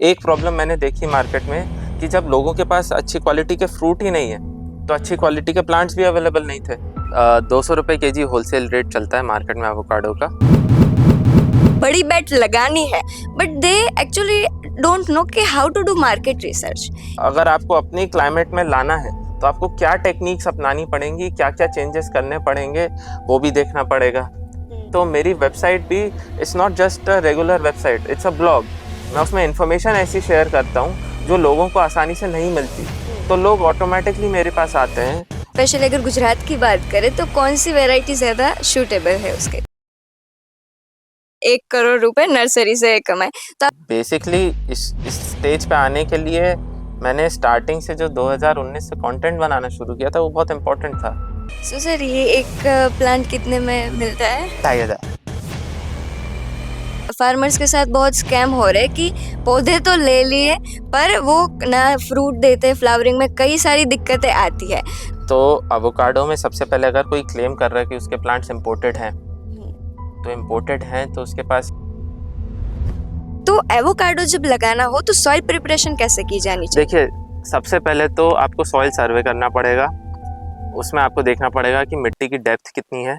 एक प्रॉब्लम मैंने देखी मार्केट में कि जब लोगों के पास अच्छी क्वालिटी के फ्रूट ही नहीं है तो अच्छी क्वालिटी के प्लांट्स भी अवेलेबल नहीं थे। 200 रुपये केजी होलसेल रेट चलता है मार्केट में एवोकाडो का। बड़ी बेट लगानी है but they actually don't know कि how to do market research. अगर आपको अपनी क्लाइमेट में लाना है तो आपको क्या टेक्निक्स अपनानी पड़ेंगी, क्या क्या चेंजेस करने पड़ेंगे वो भी देखना पड़ेगा। तो मेरी वेबसाइट भी it's not just a regular website, it's a blog. मैं उसमें इंफॉर्मेशन ऐसी शेयर करता हूँ जो लोगों को आसानी से नहीं मिलती, तो लोग ऑटोमेटिकली मेरे पास आते हैं। स्पेशली अगर गुजरात की बात करें तो कौन सी वैरायटी ज़्यादा सूटेबल है उसके? 1 करोड़ रुपए नर्सरी से कमाए तो बेसिकली इस स्टेज पे आने के लिए मैंने स्टार्टिंग से जो 2019 से कंटेंट बनाना शुरू किया था वो बहुत इम्पोर्टेंट था। सो सर ये एक प्लांट कितने में मिलता है? 2,500। फार्मर्स के साथ बहुत स्कैम हो रहे कि पौधे तो ले लिए पर वो ना फ्रूट देते, फ्लावरिंग में कई सारी दिक्कतें आती है। तो एवोकाडो में सबसे पहले अगर कोई क्लेम कर रहा है कि उसके प्लांट्स इम्पोर्टेड हैं तो इम्पोर्टेड हैं तो उसके पास तो एवोकाडो जब लगाना हो तो सॉइल प्रिपरेशन कैसे की जानी चाहिए? देखिए, सबसे पहले तो आपको सॉइल सर्वे करना पड़ेगा। उसमें आपको देखना पड़ेगा कि मिट्टी की डेप्थ कितनी है।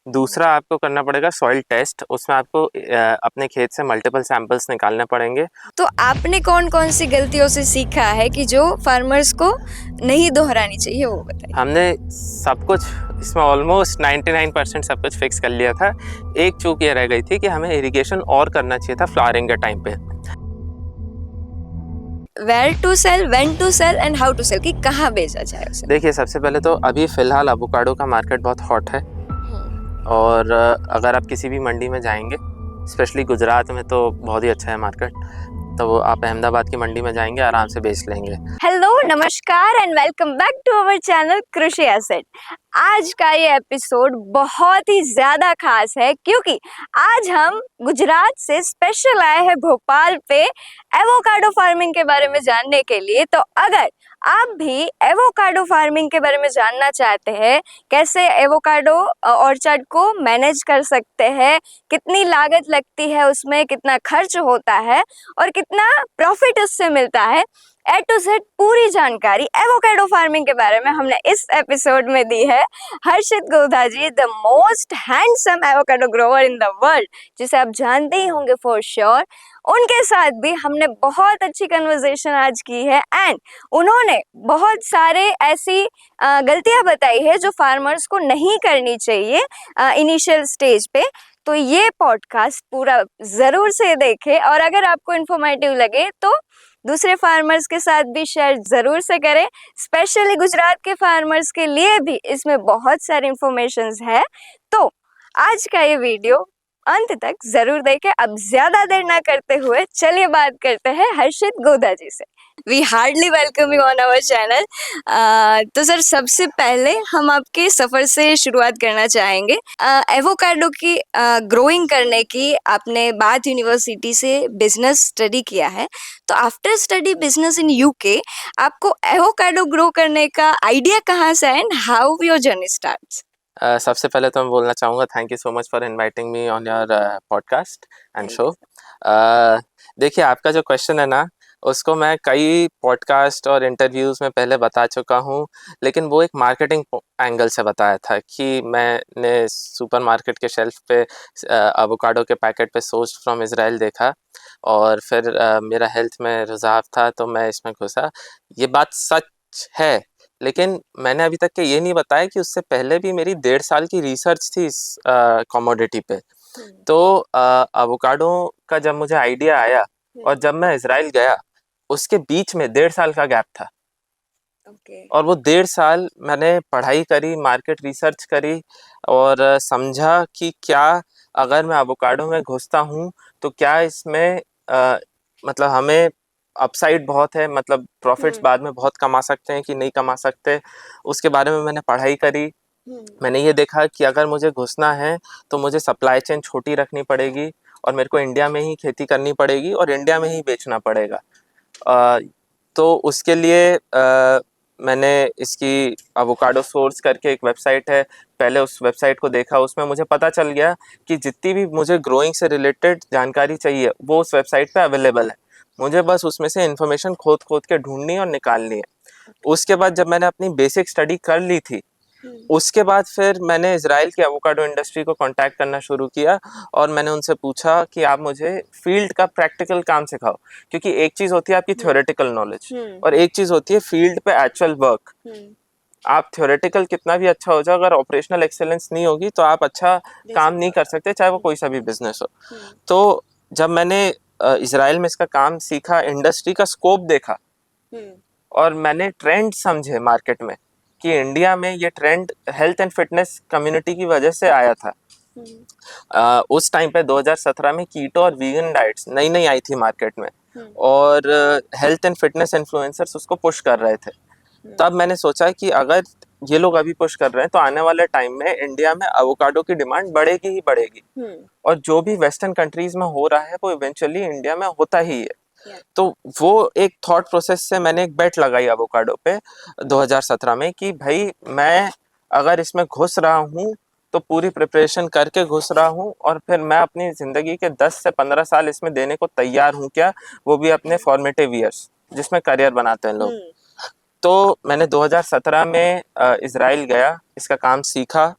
दूसरा आपको करना पड़ेगा सॉइल टेस्ट। उसमें आपको अपने खेत से मल्टीपल सैंपल्स निकालने पड़ेंगे। तो आपने कौन कौन सी गलतियों से सीखा है कि जो फार्मर्स को नहीं दोहरानी चाहिए वो बताइए। हमने सब कुछ इसमें ऑलमोस्ट 99% सब कुछ फिक्स कर लिया था। एक चूक ये रह गई थी कि हमें इरिगेशन और करना चाहिए था फ्लावरिंग के टाइम पे। Where to sell, when to sell and how to sell, कि कहाँ बेचा जाए उसे? देखिए, सबसे पहले तो अभी फ़िलहाल एवोकाडो का मार्केट बहुत हॉट है और अगर आप किसी भी मंडी में जाएंगे, स्पेशली गुजरात में तो बहुत ही अच्छा है मार्केट, तो आप अहमदाबाद की मंडी में जाएंगे आराम से बेच लेंगे। हेलो, नमस्कार and welcome back to our channel Krishi asset. आज का ये एपिसोड बहुत ही ज़्यादा खास है क्योंकि आज हम गुजरात से स्पेशल आए हैं भोपाल पे एवोकाडो फार्मिंग के बारे में जानने के लिए। तो अगर आप भी एवोकाडो फार्मिंग के बारे में जानना चाहते हैं, कैसे एवोकाडो ऑर्चर्ड को मैनेज कर सकते हैं, कितनी लागत लगती है उसमें, कितना खर्च होता है और कितना प्रॉफिट उससे मिलता है, ए टू जेड पूरी जानकारी एवोकाडो फार्मिंग के बारे में हमने इस एपिसोड में दी है। Harshit Godha ji, the most handsome avocado grower in the world, जिसे आप जानते ही होंगे फॉर श्योर, उनके साथ भी हमने बहुत अच्छी कन्वर्सेशन आज की है एंड उन्होंने बहुत सारे ऐसी गलतियां बताई है जो फार्मर्स को नहीं करनी चाहिए इनिशियल स्टेज पे। तो ये पॉडकास्ट पूरा ज़रूर से देखें और अगर आपको इन्फॉर्मेटिव लगे तो दूसरे फार्मर्स के साथ भी शेयर ज़रूर से करें। स्पेशली गुजरात के फार्मर्स के लिए भी इसमें बहुत सारी इंफॉर्मेशंस है। तो आज का ये वीडियो अंत तक ज़रूर देखें। अब ज़्यादा देर ना करते हुए चलिए बात करते हैं हर्षित गोधा जी से। We hardly welcome you on our channel. तो सर, सबसे पहले हम आपके सफ़र से शुरुआत करना चाहेंगे। एवोकाडो की ग्रोइंग करने की आपने बाथ यूनिवर्सिटी से बिजनेस स्टडी किया है, तो after study business in UK आपको एवोकाडो ग्रो करने का आइडिया कहाँ से है and how your journey starts? सबसे पहले तो मैं बोलना चाहूँगा thank you so much for inviting me on your podcast and show. देखिए, आपका जो क्वेश्चन है ना, उसको मैं कई पॉडकास्ट और इंटरव्यूज़ में पहले बता चुका हूँ, लेकिन वो एक मार्केटिंग एंगल से बताया था कि मैंने सुपरमार्केट के शेल्फ पे एवोकाडो के पैकेट पे सोर्स्ड फ्रॉम इज़राइल देखा और फिर मेरा हेल्थ में रुझाव था तो मैं इसमें घुसा। ये बात सच है, लेकिन मैंने अभी तक के ये नहीं बताया कि उससे पहले भी मेरी 1.5 साल की रिसर्च थी इस कमोडिटी पे। तो एवोकाडो का जब मुझे आइडिया आया और जब मैं इज़राइल गया, उसके बीच में 1.5 साल का गैप था। और वो 1.5 साल मैंने पढ़ाई करी, मार्केट रिसर्च करी और समझा कि क्या अगर मैं एवोकाडो में घुसता हूँ तो क्या इसमें मतलब हमें अपसाइड बहुत है, मतलब प्रॉफिट्स बाद में बहुत कमा सकते हैं कि नहीं कमा सकते, उसके बारे में मैंने पढ़ाई करी। मैंने ये देखा कि अगर मुझे घुसना है तो मुझे सप्लाई चेन छोटी रखनी पड़ेगी और मेरे को इंडिया में ही खेती करनी पड़ेगी और इंडिया में ही बेचना पड़ेगा। तो उसके लिए मैंने इसकी एवोकाडो सोर्स करके एक वेबसाइट है, पहले उस वेबसाइट को देखा। उसमें मुझे पता चल गया कि जितनी भी मुझे ग्रोइंग से रिलेटेड जानकारी चाहिए वो उस वेबसाइट पे अवेलेबल है। मुझे बस उसमें से इन्फॉर्मेशन खोद खोद के ढूंढनी है और निकालनी है। उसके बाद जब मैंने अपनी बेसिक स्टडी कर ली थी, उसके बाद फिर मैंने इजराइल की एवोकाडो इंडस्ट्री को कांटेक्ट करना शुरू किया और मैंने उनसे पूछा कि आप मुझे फील्ड का प्रैक्टिकल काम सिखाओ, क्योंकि एक चीज़ होती है आपकी थ्योरेटिकल नॉलेज और एक चीज़ होती है फील्ड पे एक्चुअल वर्क। आप थ्योरेटिकल कितना भी अच्छा हो जाए, अगर ऑपरेशनल एक्सेलेंस नहीं होगी तो आप अच्छा काम नहीं कर सकते, चाहे वो कोई सा भी बिजनेस हो। तो जब मैंने इजराइल में इसका काम सीखा, इंडस्ट्री का स्कोप देखा और मैंने ट्रेंड समझे मार्केट में कि इंडिया में ये trained health and fitness community की वजह से आया था। उस टाइम पे 2017 में कीटो और वीगन डाइट्स नई नई आई थी मार्केट में और हेल्थ एंड फिटनेस इन्फ्लुएंसर्स उसको पुश कर रहे थे। तब मैंने सोचा कि अगर ये लोग अभी पुश कर रहे हैं तो आने वाले टाइम में इंडिया में एवोकाडो की डिमांड बढ़ेगी ही बढ़ेगी और जो भी वेस्टर्न कंट्रीज में हो रहा है वो इवेंचुअली इंडिया में होता ही है। तो वो एक थॉट प्रोसेस से मैंने एक बेट लगाई एवोकाडो पे 2017 में कि भाई मैं अगर इसमें घुस रहा हूँ तो पूरी प्रिपरेशन करके घुस रहा हूँ और फिर मैं अपनी जिंदगी के 10 से 15 साल इसमें देने को तैयार हूँ क्या, वो भी अपने फॉर्मेटिव ईयर्स जिसमें करियर बनाते हैं लोग। तो मैंने 2017 में इजराइल गया, इसका काम सीखा,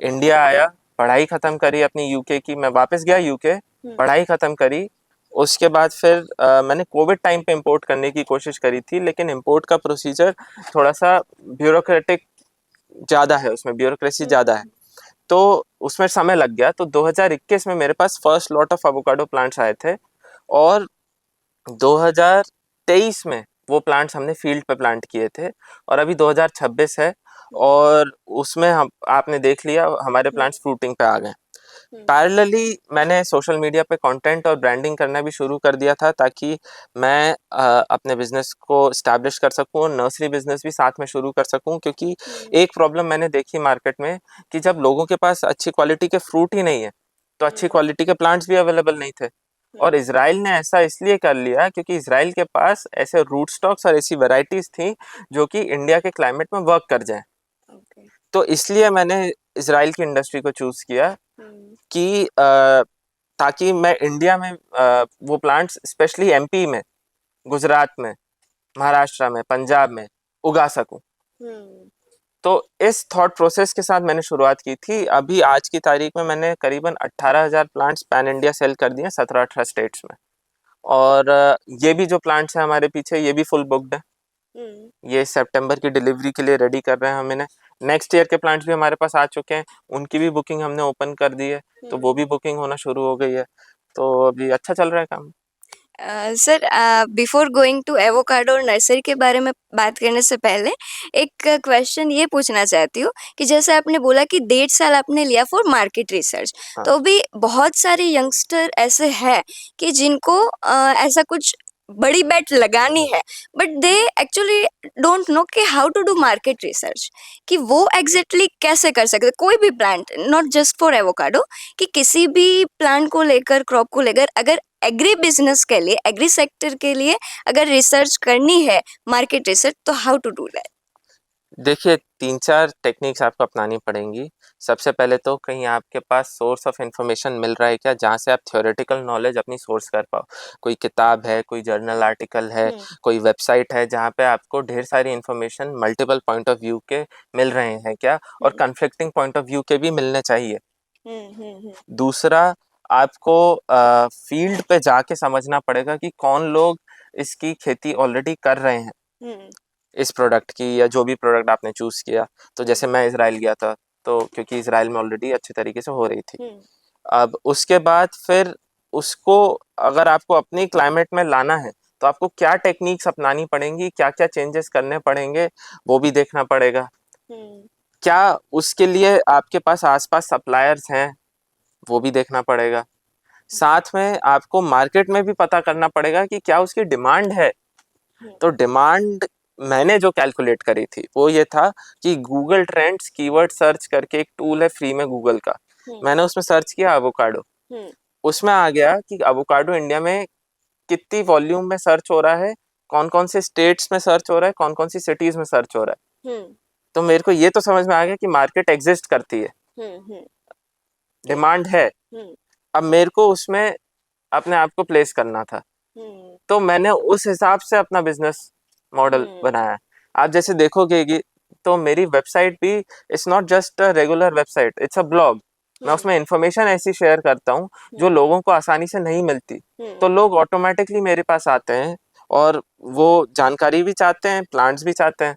इंडिया आया, पढ़ाई ख़त्म करी अपनी यूके की, मैं वापस गया यूके, पढ़ाई ख़त्म करी। उसके बाद फिर मैंने कोविड टाइम पे इंपोर्ट करने की कोशिश करी थी, लेकिन इंपोर्ट का प्रोसीजर थोड़ा सा ब्यूरोक्रेटिक ज़्यादा है, उसमें ब्यूरोक्रेसी ज़्यादा है, तो उसमें समय लग गया। तो 2021 में मेरे पास first lot of avocado plants आए थे और 2023 में वो प्लांट्स हमने फील्ड पे प्लांट किए थे और अभी 2026 है और उसमें हम आपने देख लिया हमारे प्लांट्स फ्रूटिंग पे आ गए। पैरेलली मैंने सोशल मीडिया पे कंटेंट और ब्रांडिंग करना भी शुरू कर दिया था ताकि मैं अपने बिजनेस को स्टैब्लिश कर सकूं और नर्सरी बिजनेस भी साथ में शुरू कर सकूं, क्योंकि एक प्रॉब्लम मैंने देखी मार्केट में कि जब लोगों के पास अच्छी क्वालिटी के फ्रूट ही नहीं है तो अच्छी क्वालिटी के प्लांट्स भी अवेलेबल नहीं थे। और इजराइल ने ऐसा इसलिए कर लिया क्योंकि इजराइल के पास ऐसे रूट स्टॉक्स और ऐसी वैरायटीज थी जो कि इंडिया के क्लाइमेट में वर्क कर जाए। तो इसलिए मैंने इजराइल की इंडस्ट्री को चूज किया कि ताकि मैं इंडिया में वो प्लांट्स स्पेशली एमपी में, गुजरात में, महाराष्ट्र में, पंजाब में उगा सकूं। तो इस थॉट प्रोसेस के साथ मैंने शुरुआत की थी। अभी आज की तारीख में मैंने करीबन 18,000 प्लांट्स पैन इंडिया सेल कर दिए 17-18 स्टेट्स में और ये भी जो प्लांट्स हैं हमारे पीछे ये भी फुल बुक्ड है। ये सितंबर की डिलीवरी के लिए रेडी कर रहे हैं हम इन्हें। नेक्स्ट ईयर के प्लांट्स भी हमारे पास आ चुके हैं, उनकी भी बुकिंग हमने ओपन कर दी है, तो वो भी बुकिंग होना शुरू हो गई है। तो अभी अच्छा चल रहा है काम। Sir, before going to avocado और नर्सरी के बारे में बात करने से पहले एक क्वेश्चन ये पूछना चाहती हूँ कि जैसे आपने बोला कि 1.5 साल आपने लिया फॉर मार्केट रिसर्च, हाँ। तो भी बहुत सारे यंगस्टर ऐसे हैं कि जिनको ऐसा कुछ बड़ी बेट लगानी है but they actually don't know कि how to do market research, कि वो एग्जैक्टली कैसे कर सकते, कोई भी plant, not just for avocado, कि किसी भी प्लांट को लेकर, क्रॉप को लेकर, अगर एग्री बिजनेस के लिए, एग्री सेक्टर के लिए अगर रिसर्च करनी है, मार्केट रिसर्च, तो हाउ टू डू दैट? देखिए 3-4 टेक्निक्स आपको अपनानी पड़ेंगी। सबसे पहले तो कहीं आपके पास सोर्स ऑफ इंफॉर्मेशन मिल रहा है क्या, जहाँ से आप थ्योरेटिकल नॉलेज अपनी सोर्स कर पाओ। कोई किताब है, कोई जर्नल आर्टिकल है, कोई वेबसाइट है जहाँ पे आपको ढेर सारी information multiple point of view के मिल रहे हैं क्या, और कन्फ्लिक्टिंग पॉइंट ऑफ व्यू के भी मिलने चाहिए। दूसरा, आपको फील्ड पे जाके समझना पड़ेगा कि कौन लोग इसकी खेती ऑलरेडी कर रहे हैं इस प्रोडक्ट की, या जो भी प्रोडक्ट आपने चूज किया। तो जैसे मैं इजराइल गया था तो क्योंकि इजराइल में ऑलरेडी अच्छे तरीके से हो रही थी। अब उसके बाद फिर उसको अगर आपको अपनी क्लाइमेट में लाना है तो आपको क्या टेक्निक्स अपनानी पड़ेंगी, क्या क्या चेंजेस करने पड़ेंगे, वो भी देखना पड़ेगा। क्या उसके लिए आपके पास आसपास सप्लायर्स हैं, वो भी देखना पड़ेगा। साथ में आपको मार्केट में भी पता करना पड़ेगा कि क्या उसकी डिमांड है। तो डिमांड मैंने जो कैलकुलेट करी थी वो ये था कि गूगल ट्रेंड्स कीवर्ड सर्च करके एक टूल है फ्री में गूगल का, मैंने उसमें सर्च किया एवोकाडो। उसमें आ गया कि एवोकाडो इंडिया में कितनी वॉल्यूम में सर्च हो रहा है, कौन कौन से स्टेट्स में सर्च हो रहा है, कौन कौन सी सिटीज में सर्च हो रहा है। तो मेरे को ये तो समझ में आ गया कि मार्केट एग्जिस्ट करती है, डिमांड है। अब मेरे को उसमें अपने आप को प्लेस करना था। तो मैंने उस हिसाब से अपना बिजनेस मॉडल बनाया है। आप जैसे देखोगे कि तो मेरी वेबसाइट भी it's not just a regular website, it's a blog. मैं उसमें इंफॉर्मेशन ऐसी शेयर करता हूँ जो लोगों को आसानी से नहीं मिलती, तो लोग ऑटोमेटिकली मेरे पास आते हैं और वो जानकारी भी चाहते हैं, प्लान्स भी चाहते हैं।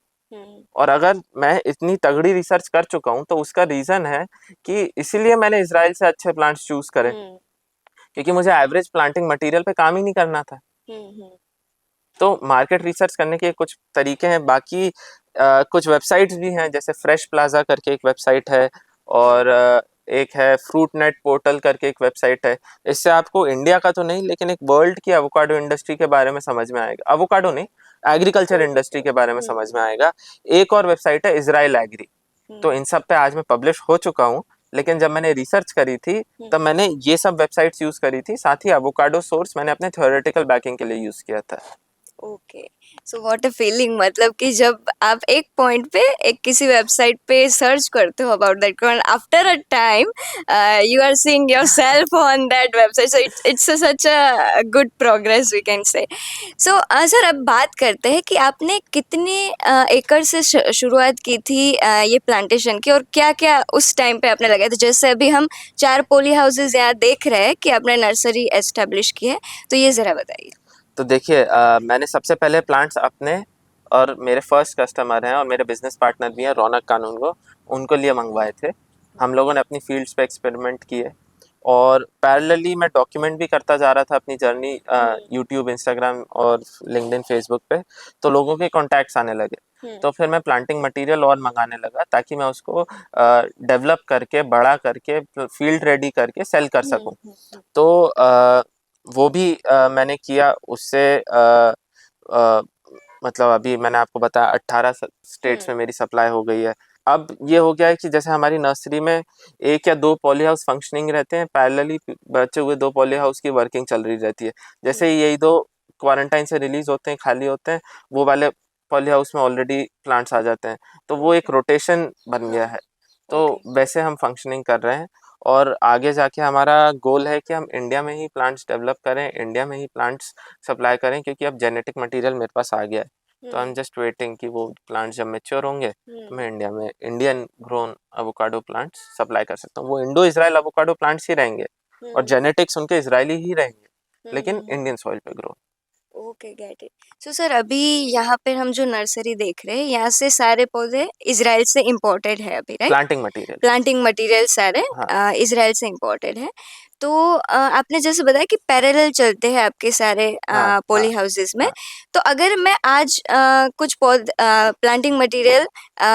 और अगर मैं इतनी तगड़ी रिसर्च कर चुका हूँ तो उसका रीजन है कि इसीलिए मैंने इसराइल से अच्छे प्लांट्स चूज करे, क्योंकि मुझे एवरेज प्लांटिंग मटेरियल पे काम ही नहीं करना था। तो मार्केट रिसर्च करने के कुछ तरीके हैं। बाकी कुछ वेबसाइट्स भी हैं, जैसे फ्रेश प्लाजा करके एक वेबसाइट है, और एक है फ्रूट नेट पोर्टल करके एक वेबसाइट है। इससे आपको इंडिया का तो नहीं, लेकिन एक वर्ल्ड की एवोकाडो इंडस्ट्री के बारे में समझ में आएगा। एवोकाडो नहीं, एग्रीकल्चर इंडस्ट्री के बारे में समझ में आएगा। एक और वेबसाइट है इजराइल एग्री। तो इन सब पे आज मैं पब्लिश हो चुका हूँ, लेकिन जब मैंने रिसर्च करी थी तब मैंने ये सब वेबसाइट्स यूज करी थी। साथ ही एवोकाडो सोर्स मैंने अपने थ्योरेटिकल बैकिंग के लिए यूज किया था। Okay, so what a feeling, मतलब कि जब आप एक पॉइंट पे एक किसी वेबसाइट पे सर्च करते हो about that and after a time you are seeing yourself on that website, so it's such a good progress we can say. So sir, अब बात करते हैं कि आपने कितने एकड़ से शुरुआत की थी ये प्लांटेशन की, और क्या क्या उस टाइम पे आपने लगाया था? जैसे अभी हम 4 पॉली हाउसेज यहाँ देख रहे हैं कि आपने नर्सरी एस्टेब्लिश की है, तो ये ज़रा बताइए। तो देखिए, मैंने सबसे पहले प्लांट्स अपने और मेरे फर्स्ट कस्टमर हैं और मेरे बिजनेस पार्टनर भी हैं रौनक कानून को, उनको लिए मंगवाए थे। हम लोगों ने अपनी फील्ड्स पे एक्सपेरिमेंट किए और पैरेलली मैं डॉक्यूमेंट भी करता जा रहा था अपनी जर्नी यूट्यूब, इंस्टाग्राम और लिंक्डइन, फेसबुक पे। तो लोगों के कॉन्टैक्ट्स आने लगे, तो फिर मैं प्लांटिंग मटेरियल और मंगाने लगा ताकि मैं उसको डेवलप करके, बड़ा करके, फील्ड रेडी करके सेल कर सकूं। तो वो भी मैंने किया। उससे मतलब अभी मैंने आपको बताया 18 स्टेट्स में मेरी सप्लाई हो गई है। अब ये हो गया है कि जैसे हमारी नर्सरी में 1 या 2 पॉली हाउस फंक्शनिंग रहते हैं, पैरेलली बचे हुए 2 पॉली हाउस की वर्किंग चल रही रहती है। जैसे ही यही 2 क्वारंटाइन से रिलीज होते हैं, खाली होते हैं, वो वाले पॉली हाउस में ऑलरेडी प्लांट्स आ जाते हैं। तो वो एक रोटेशन बन गया है। तो वैसे हम फंक्शनिंग कर रहे हैं और आगे जाके हमारा गोल है कि हम इंडिया में ही प्लांट्स डेवलप करें, इंडिया में ही प्लांट्स सप्लाई करें, क्योंकि अब जेनेटिक मटेरियल मेरे पास आ गया है। तो आई एम जस्ट वेटिंग कि वो प्लांट्स जब मैच्योर होंगे तो मैं इंडिया में Indian grown avocado plants supply कर सकता हूँ। वो इंडो इजराइल एवोकाडो प्लांट्स ही रहेंगे और जेनेटिक्स उनके इजरायली ही रहेंगे, लेकिन इंडियन सॉइल पे grow. Okay, get it. So sir, अभी यहाँ पर हम जो नर्सरी देख रहे हैं, यहाँ से सारे पौधे इजराइल से इम्पोर्टेड है अभी, right? Planting material, planting material सारे हाँ। इजराइल से इम्पोर्टेड है। तो आपने जैसे बताया कि पैरेलल चलते हैं आपके सारे हाँ, पॉली हाँ, हाउसेस में। हाँ। तो अगर मैं आज कुछ प्लांटिंग मटेरियल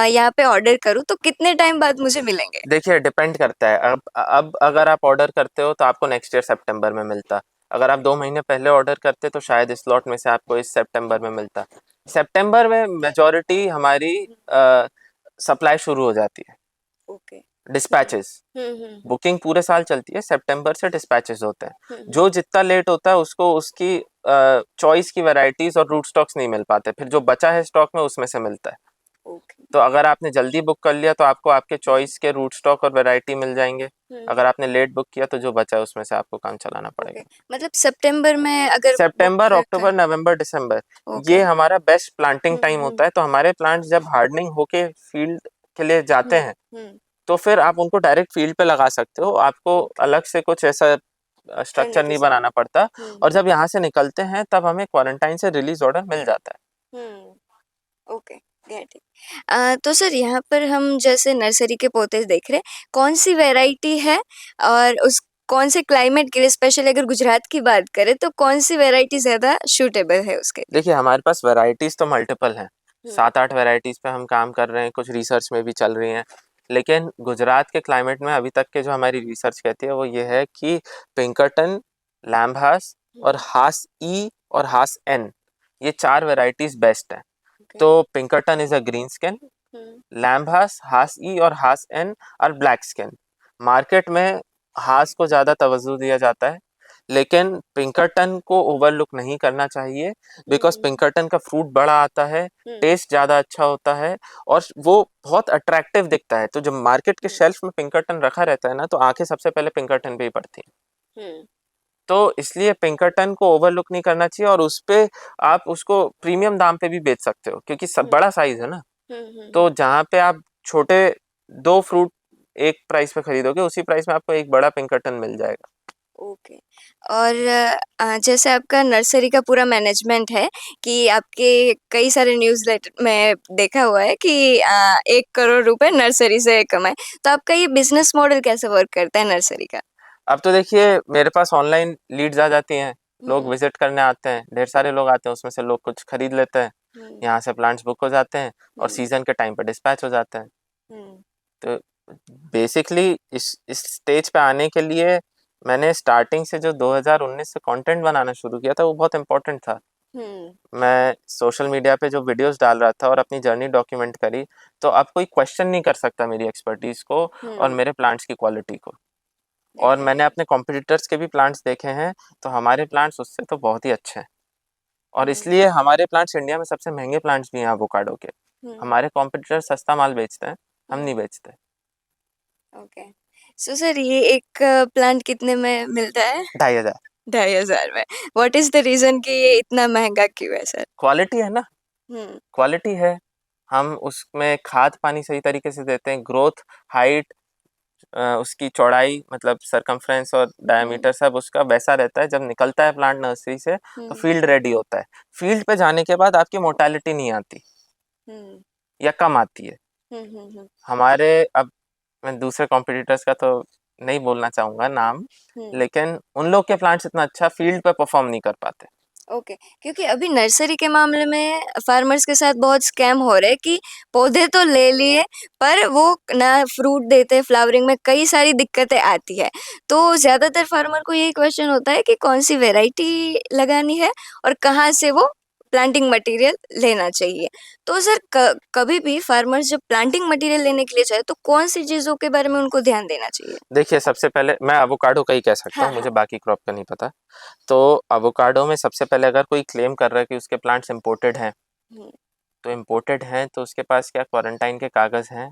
यहाँ पे ऑर्डर करूँ तो कितने टाइम बाद मुझे मिलेंगे? देखिए, डिपेंड करता है। अब अगर आप ऑर्डर करते हो तो आपको नेक्स्ट ईयर सितंबर में मिलता। अगर आप 2 महीने पहले ऑर्डर करते तो शायद इस लॉट में से आपको इस सितंबर में मिलता। सितंबर में मेजॉरिटी हमारी सप्लाई शुरू हो जाती है। ओके। डिस्पैचेस, बुकिंग पूरे साल चलती है, सितंबर से डिस्पैचेस होते हैं। जो जितना लेट होता है उसको उसकी चॉइस की वैरायटीज और रूट स्टॉक्स नहीं मिल पाते, फिर जो बचा है स्टॉक में उसमें से मिलता है। तो अगर आपने जल्दी बुक कर लिया तो आपको आपके चॉइस के रूट स्टॉक और वैरायटी मिल जाएंगे। अगर आपने लेट बुक किया तो जो बचा है उसमें से आपको काम चलाना पड़ेगा। मतलब सितंबर में अगर सितंबर, अक्टूबर, नवंबर, दिसंबर ये हमारा बेस्ट प्लांटिंग टाइम होता है। तो हमारे प्लांट्स जब हार्डनिंग होके फील्ड के लिए जाते हैं तो फिर आप उनको डायरेक्ट फील्ड पे लगा सकते हो। आपको अलग से कुछ ऐसा स्ट्रक्चर नहीं बनाना पड़ता। और जब यहाँ से निकलते हैं तब हमें क्वारंटाइन से रिलीज ऑर्डर मिल जाता है। Okay, get it. तो सर, यहाँ पर हम जैसे नर्सरी के पौधे देख रहे हैं, कौन सी वैरायटी है और उस कौन से क्लाइमेट के लिए, स्पेशली अगर गुजरात की बात करें तो कौन सी वैरायटी ज़्यादा सूटेबल है उसके लिए? देखिए, हमारे पास वैरायटीज तो मल्टीपल हैं, 7-8 वैरायटीज पे हम काम कर रहे हैं, कुछ रिसर्च में भी चल रही हैं। लेकिन गुजरात के क्लाइमेट में अभी तक के जो हमारी रिसर्च कहती है वो ये है कि पिंकरटन, लैम्बहास और हास ई और हास एन, ये 4 वैरायटीज बेस्ट हैं। तो Pinkerton is a green skin, Lamb Hass, Hass E और Hass N are black skin. Market में हास को ज़्यादा तवज्जो दिया जाता है, लेकिन पिंकरटन को ओवरलुक नहीं करना चाहिए, बिकॉज पिंकरटन का फ्रूट बड़ा आता है, टेस्ट ज़्यादा अच्छा होता है और वो बहुत अट्रैक्टिव दिखता है। तो जब मार्केट के शेल्फ में पिंकरटन रखा रहता है ना, तो आंखें सबसे पहले पिंकरटन पे ही पड़ती हैं। तो इसलिए पिंकरटन को ओवरलुक नहीं करना चाहिए, और उस पे आप उसको प्रीमियम दाम पे भी बेच सकते हो, क्योंकि सब बड़ा साइज है ना। तो जहाँ पे आप छोटे 2 फ्रूट एक प्राइस पे खरीदोगे, उसी प्राइस में आपको एक बड़ा पिंकरटन मिल जाएगा। ओके। और जैसे आपका नर्सरी का पूरा मैनेजमेंट है कि आपके कई सारे न्यूज़लेटर में देखा हुआ है कि 1 करोड़ रुपए नर्सरी से कमाए। तो आपका ये बिज़नेस मॉडल कैसे वर्क करता है नर्सरी का? अब तो देखिए मेरे पास ऑनलाइन लीड्स आ जाती हैं, लोग विजिट करने आते हैं, ढेर सारे लोग आते हैं, उसमें से लोग कुछ खरीद लेते हैं, यहाँ से प्लांट्स बुक हो जाते हैं और सीजन के टाइम पर डिस्पैच हो जाते हैं। तो बेसिकली इस स्टेज पे आने के लिए मैंने स्टार्टिंग से जो 2019 से कंटेंट बनाना शुरू किया था, वो बहुत इम्पोर्टेंट था। मैं सोशल मीडिया पे जो वीडियोस डाल रहा था और अपनी जर्नी डॉक्यूमेंट करी, तो अब कोई क्वेश्चन नहीं कर सकता मेरी एक्सपर्टीज को और मेरे प्लांट्स की क्वालिटी को। और मैंने अपने कॉम्पिटिटर्स के भी प्लांट्स देखे हैं, तो हमारे प्लांट्स उससे तो बहुत ही अच्छे हैं, और इसलिए हमारे प्लांट्स इंडिया में सबसे महंगे प्लांट्स भी हैं एवोकाडो के। हमारे कॉम्पिटिटर सस्ता माल बेचते हैं, हम नहीं बेचते। ओके। सो सर ये एक प्लांट कितने में मिलता है? 2500। 2500 में। व्हाट इज द रीजन कि ये इतना महंगा क्यों है सर? क्वालिटी है ना, हम्म क्वालिटी है। हम उसमें खाद पानी सही तरीके से देते हैं, ग्रोथ, हाइट, उसकी चौड़ाई मतलब सरकमफ्रेंस और डायमीटर सब उसका वैसा रहता है। जब निकलता है प्लांट नर्सरी से तो फील्ड रेडी होता है। फील्ड पे जाने के बाद आपकी मोर्टेलिटी नहीं आती या कम आती है। हमारे अब मैं दूसरे कॉम्पिटिटर्स का तो नहीं बोलना चाहूँगा नाम, लेकिन उन लोग के प्लांट्स इतना अच्छा फील्ड पे परफॉर्म नहीं कर पाते। ओके। क्योंकि अभी नर्सरी के मामले में फार्मर्स के साथ बहुत स्कैम हो रहे हैं कि पौधे तो ले लिए पर वो ना फ्रूट देते, फ्लावरिंग में कई सारी दिक्कतें आती है। तो ज़्यादातर फार्मर को यही क्वेश्चन होता है कि कौन सी वैरायटी लगानी है और कहाँ से वो प्लांटिंग मटेरियल लेना चाहिए। तो सर कभी भी फार्मर्स जब प्लांटिंग मटेरियल लेने के लिए जाए तो कौन सी चीज़ों के बारे में उनको ध्यान देना चाहिए? देखिए सबसे पहले मैं एवोकाडो का ही कह सकता हाँ हूँ, मुझे हाँ। बाकी क्रॉप का नहीं पता। तो एवोकाडो में सबसे पहले अगर कोई क्लेम कर रहा है कि उसके प्लांट्स इम्पोर्टेड हैं, तो इम्पोर्टेड हैं तो उसके पास क्या क्वारंटाइन के कागज़ हैं,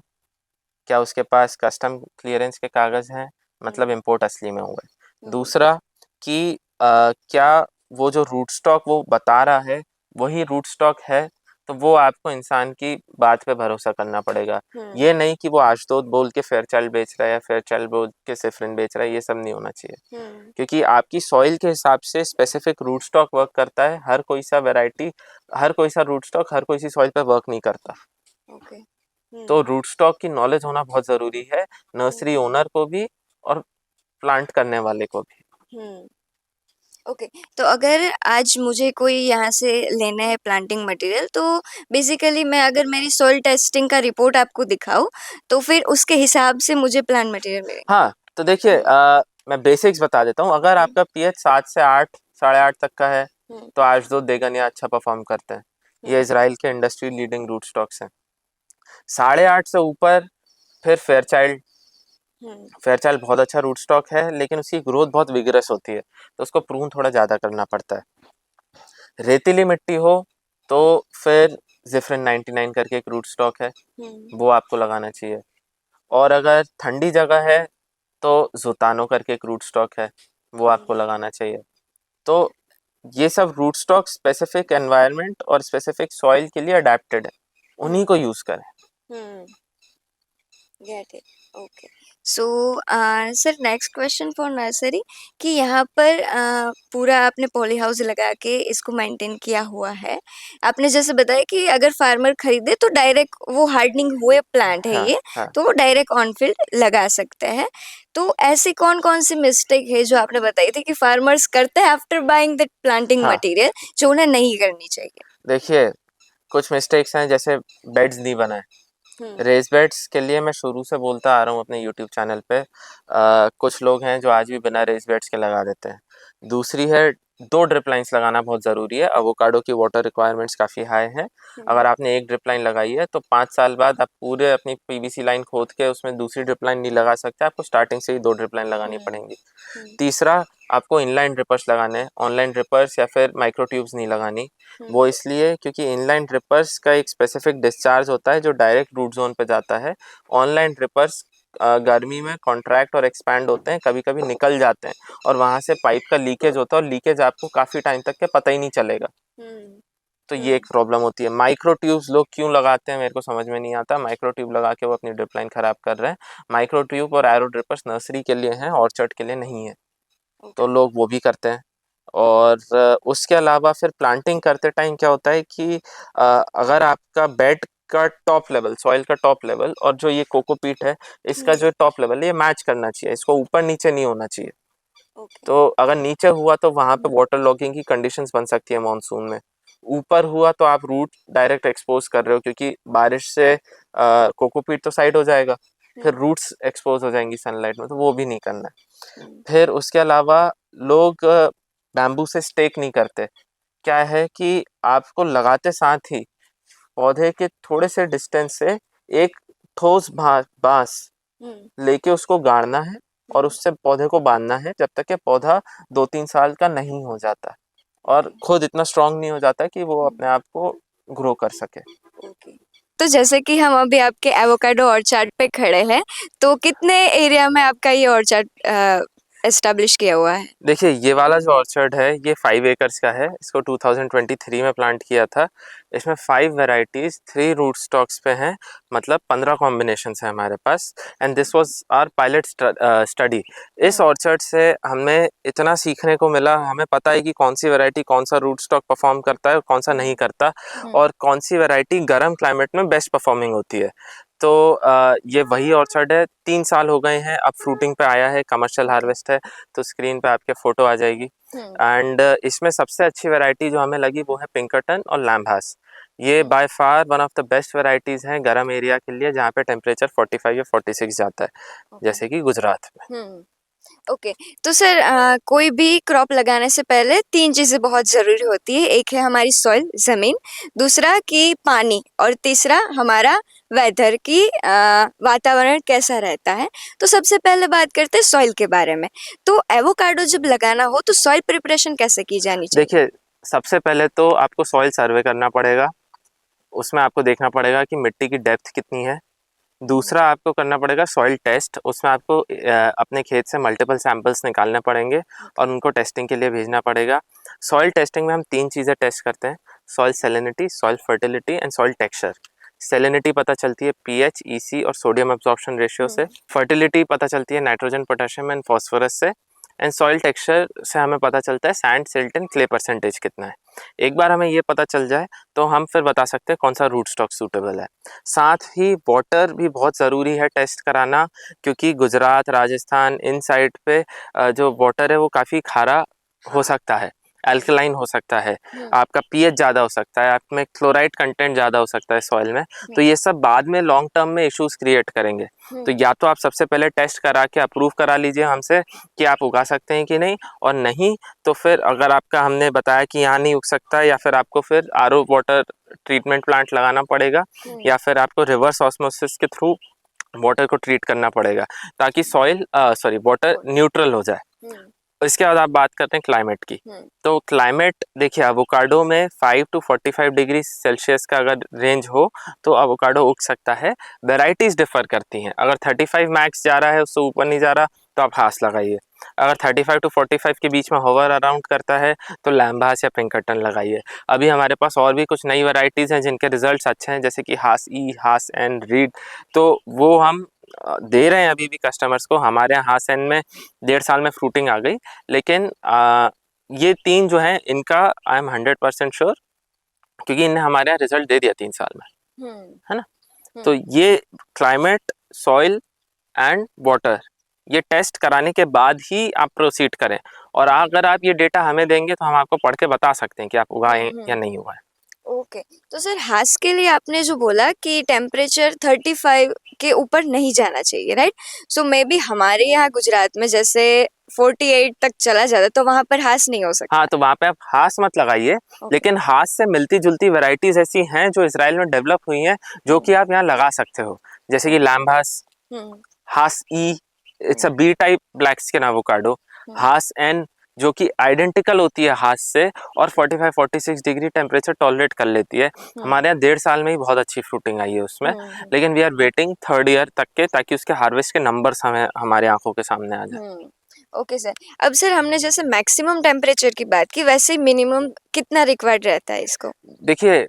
क्या उसके पास कस्टम क्लियरेंस के कागज़ हैं, मतलब इम्पोर्ट असली में हुआ है। दूसरा कि क्या वो जो रूट स्टॉक वो बता रहा है वही रूट स्टॉक है, तो वो आपको इंसान की बात पे भरोसा करना पड़ेगा। ये नहीं कि वो आशदोद बोल के फेयरचाइल्ड बेच रहा है या फेयरचाइल्ड बोल के सिफरिन बेच रहा है, ये सब नहीं होना चाहिए। क्योंकि आपकी सॉइल के हिसाब से स्पेसिफिक रूट स्टॉक वर्क करता है। हर कोई सा वैरायटी, हर कोई सा रूट स्टॉक हर कोई सी सॉइल पे वर्क नहीं करता। ओके। तो रूट स्टॉक की नॉलेज होना बहुत ज़रूरी है, नर्सरी ओनर को भी और प्लांट करने वाले को भी। ओके। तो अगर आज मुझे कोई यहाँ से लेना है प्लांटिंग मटेरियल तो बेसिकली मैं अगर मेरी सॉइल टेस्टिंग का रिपोर्ट आपको दिखाऊँ तो फिर उसके हिसाब से मुझे प्लांट मटेरियल मिलेगा? हाँ, तो देखिए मैं बेसिक्स बता देता हूँ। अगर आपका पीएच 7 से 8, साढ़े 8 तक का है, तो आशदोद देगनिया अच्छा परफॉर्म करते हैं। ये इजराइल के इंडस्ट्री लीडिंग रूट स्टॉक्स हैं। 8.5 से ऊपर फिर फेयरचाइल्ड, फेयरचाइल्ड बहुत अच्छा रूट स्टॉक है, लेकिन उसकी ग्रोथ बहुत विगरस होती है, तो उसको प्रून थोड़ा ज़्यादा करना पड़ता है। रेतीली मिट्टी हो तो फिर जिफ्रिन 99 करके एक रूट स्टॉक है, वो आपको लगाना चाहिए। और अगर ठंडी जगह है तो ज़ुतानो करके एक रूट स्टॉक है, वो आपको लगाना चाहिए। तो ये सब रूट स्टॉक स्पेसिफिक एनवायरनमेंट और स्पेसिफिक सॉइल के लिए अडेप्टेड है, उन्हीं को यूज़ करें। Get it. Okay. So sir next question for nursery कि यहाँ पर पूरा आपने पॉली हाउस लगा के इसको मेंटेन किया हुआ है। आपने जैसे बताया कि अगर फार्मर खरीदे तो डायरेक्ट वो हार्डनिंग हुए प्लांट है हाँ ये, हाँ तो वो डायरेक्ट ऑन फील्ड लगा सकते हैं। तो ऐसी कौन कौन सी मिस्टेक है जो आपने बताई थी कि फार्मर्स करते हैं आफ्टर बाइंग दैट प्लांटिंग हाँ मटेरियल जो उन्हें नहीं करनी चाहिए? देखिए कुछ मिस्टेक्स हैं, जैसे बेड्स नहीं बनाए। रेस बेड्स के लिए मैं शुरू से बोलता आ रहा हूँ अपने यूट्यूब चैनल पे, कुछ लोग हैं जो आज भी बिना रेस बेड्स के लगा देते हैं। दूसरी है, 2 ड्रिप लाइन्स लगाना बहुत ज़रूरी है। एवोकाडो की वाटर रिक्वायरमेंट्स काफ़ी हाई हैं। अगर आपने एक ड्रिप लाइन लगाई है तो 5 साल बाद आप पूरे अपनी पीवीसी लाइन खोद के उसमें दूसरी ड्रिप लाइन नहीं लगा सकते, आपको स्टार्टिंग से ही 2 ड्रिप लाइन लगानी पड़ेंगी। तीसरा, आपको इनलाइन ड्रिपर्स लगाने हैं, ऑनलाइन ड्रिपर्स या फिर माइक्रो ट्यूब्स नहीं लगानी। वो इसलिए क्योंकि इनलाइन ड्रिपर्स का एक स्पेसिफिक डिस्चार्ज होता है जो डायरेक्ट रूट जोन पे जाता है। ऑनलाइन ड्रिपर्स गर्मी में कॉन्ट्रैक्ट और एक्सपैंड होते हैं, कभी कभी निकल जाते हैं और वहाँ से पाइप का लीकेज होता है और लीकेज आपको काफ़ी टाइम तक के पता ही नहीं चलेगा। तो ये एक प्रॉब्लम होती है। माइक्रो ट्यूब्स लोग क्यों लगाते हैं मेरे को समझ में नहीं आता। माइक्रो ट्यूब लगा के वो अपनी ड्रिप लाइन खराब कर रहे हैं। माइक्रो ट्यूब और एरो ड्रिपर्स नर्सरी के लिए हैं, ऑर्चर्ड के लिए नहीं है। तो लोग वो भी करते हैं। और उसके अलावा फिर प्लांटिंग करते टाइम क्या होता है कि अगर आपका बेड का टॉप लेवल, सॉइल का टॉप लेवल और जो ये कोकोपीट है इसका जो टॉप लेवल है ये मैच करना चाहिए, इसको ऊपर नीचे नहीं होना चाहिए। तो अगर नीचे हुआ तो वहाँ पे वाटर लॉगिंग की कंडीशंस बन सकती है मॉनसून में। ऊपर हुआ तो आप रूट डायरेक्ट एक्सपोज कर रहे हो, क्योंकि बारिश से कोकोपीट तो साइड हो जाएगा, फिर रूट्स एक्सपोज हो जाएंगी सनलाइट में, तो वो भी नहीं करना है। फिर उसके अलावा लोग बैम्बू से स्टेक नहीं करते। क्या है कि आपको लगाते साथ ही पौधे के थोड़े से डिस्टेंस से एक ठोस बांस लेके उसको गाड़ना है और उससे पौधे को बांधना है जब तक कि पौधा 2-3 साल का नहीं हो जाता और खुद इतना स्ट्रांग नहीं हो जाता कि वो अपने आप को ग्रो कर सके। तो जैसे कि हम अभी आपके एवोकाडो ऑर्चर्ड पे खड़े हैं, तो कितने एरिया में आपका ये ऑर्चर्ड एस्टेब्लिश किया हुआ है? देखिए ये वाला जो ऑर्चर्ड है ये 5 एकर्स का है। इसको 2023 में प्लांट किया था। इसमें 5 वेराइटीज 3 रूट स्टॉक्स पे हैं, मतलब 15 कॉम्बिनेशंस हैं हमारे पास। And this was our pilot study. इस ऑर्चर्ड से हमें इतना सीखने को मिला, हमें पता है कि कौन सी वेराइटी कौन सा रूट स्टॉक परफॉर्म करता है और कौन सा नहीं करता, और कौन सी वेराइटी गर्म क्लाइमेट में बेस्ट परफॉर्मिंग होती है। तो ये वही ऑर्चर्ड है। 3 साल हो गए हैं, अब फ्रूटिंग पे आया है, कमर्शियल हार्वेस्ट है, तो स्क्रीन पे आपके फोटो आ जाएगी। एंड इसमें सबसे अच्छी वैरायटी जो हमें लगी वो है पिंकरटन और लैम्बहास। ये by far one of the best varieties हैं गर्म एरिया के लिए, जहाँ पे टेम्परेचर 45 या 46 जाता है, जैसे कि गुजरात में। ओके, तो सर कोई भी क्रॉप लगाने से पहले 3 चीज़ें बहुत ज़रूरी होती है। एक है हमारी सॉइल, ज़मीन, दूसरा कि पानी, और तीसरा हमारा वेदर की वातावरण कैसा रहता है। तो सबसे पहले बात करते हैं सॉइल के बारे में। तो एवोकाडो जब लगाना हो तो सॉइल प्रिपरेशन कैसे की जानी चाहिए? देखिए सबसे पहले तो आपको सॉइल सर्वे करना पड़ेगा। उसमें आपको देखना पड़ेगा कि मिट्टी की डेप्थ कितनी है। दूसरा आपको करना पड़ेगा सॉइल टेस्ट। उसमें आपको अपने खेत से मल्टीपल सैंपल्स निकालने पड़ेंगे और उनको टेस्टिंग के लिए भेजना पड़ेगा। सॉइल टेस्टिंग में हम 3 चीज़ें टेस्ट करते हैं: soil salinity, soil fertility and soil texture. Salinity पता चलती है पीएच, ईसी और सोडियम एब्जॉर्प्शन रेशियो से। फर्टिलिटी पता चलती है नाइट्रोजन, पोटेशियम एंड फॉस्फोरस से। एंड सॉइल टेक्सचर से हमें पता चलता है sand, silt and clay percentage कितना है। एक बार हमें ये पता चल जाए तो हम फिर बता सकते हैं कौन सा रूट स्टॉक सूटेबल है। साथ ही वाटर भी बहुत ज़रूरी है टेस्ट कराना, क्योंकि गुजरात, राजस्थान इन साइड पे जो वाटर है वो काफ़ी खारा हो सकता है, अल्कलाइन हो सकता है, आपका पीएच ज़्यादा हो सकता है, आप में क्लोराइड कंटेंट ज़्यादा हो सकता है सॉइल में। तो ये सब बाद में लॉन्ग टर्म में इश्यूज क्रिएट करेंगे। तो या तो आप सबसे पहले टेस्ट करा के अप्रूव करा लीजिए हमसे कि आप उगा सकते हैं कि नहीं, और नहीं तो फिर अगर आपका हमने बताया कि यहाँ नहीं उग सकता, या फिर आपको फिर आरओ वाटर ट्रीटमेंट प्लांट लगाना पड़ेगा, या फिर आपको रिवर्स ऑस्मोसिस के थ्रू वाटर को ट्रीट करना पड़ेगा, ताकि वाटर न्यूट्रल हो जाए। इसके बाद आप बात करते हैं क्लाइमेट की। तो क्लाइमेट देखिए, एवोकाडो में 5 to 45 डिग्री सेल्सियस का अगर रेंज हो तो एवोकाडो उग सकता है। वेराइटीज़ डिफर करती हैं। अगर 35 मैक्स जा रहा है, उससे ऊपर नहीं जा रहा, तो आप हास लगाइए। अगर 35 to 45 के बीच में होवर अराउंड करता है तो लैम्बहास या पिंकरटन लगाइए। अभी हमारे पास और भी कुछ नई वैरायटीज़ हैं जिनके रिजल्ट्स अच्छे हैं, जैसे कि हास ई, हास एंड रीड, तो वो हम दे रहे हैं अभी भी कस्टमर्स को। हमारे यहाँ हास एंड में 1.5 साल में फ्रूटिंग आ गई, लेकिन ये 3 जो हैं इनका आई एम 100% श्योर, क्योंकि इन्हें हमारे यहाँ रिजल्ट दे दिया 3 साल में, है ना। तो ये क्लाइमेट, सॉइल एंड वाटर, ये टेस्ट कराने के बाद ही आप प्रोसीड करें। और अगर आप ये डेटा हमें देंगे तो हम आपको पढ़ के बता सकते हैं कि आप उगाएं या नहीं उगाएं। ओके, तो सर हास के लिए आपने जो बोला कि टेम्परेचर 35 के ऊपर नहीं जाना चाहिए, राइट? सो मे बी हमारे यहाँ गुजरात में जैसे 48 तक चला जाता, तो वहाँ पर हास नहीं हो सकता। हाँ, तो वहाँ पे आप हास मत लगाइए, लेकिन हास से मिलती जुलती वैरायटीज ऐसी हैं जो इसराइल में डेवलप हुई हैं, जो कि आप यहाँ लगा सकते हो, जैसे कि Lamb Hass, Hass E, it's a B type black skin avocado, Hass N, जो कि आइडेंटिकल होती है हाथ से और 45-46 डिग्री टेम्परेचर टॉलरेट कर लेती है। हमारे यहाँ 1.5 साल में ही बहुत अच्छी फ्रूटिंग आई है उसमें, लेकिन we are waiting 3rd year तक के, ताकि उसके हार्वेस्ट के नंबर्स हमें हमारे आंखों के सामने आ जाए। Okay sir. अब सर हमने जैसे मैक्सिमम टेम्परेचर की बात की, वैसे ही मिनिमम कितना रिक्वायर्ड रहता है इसको? देखिए,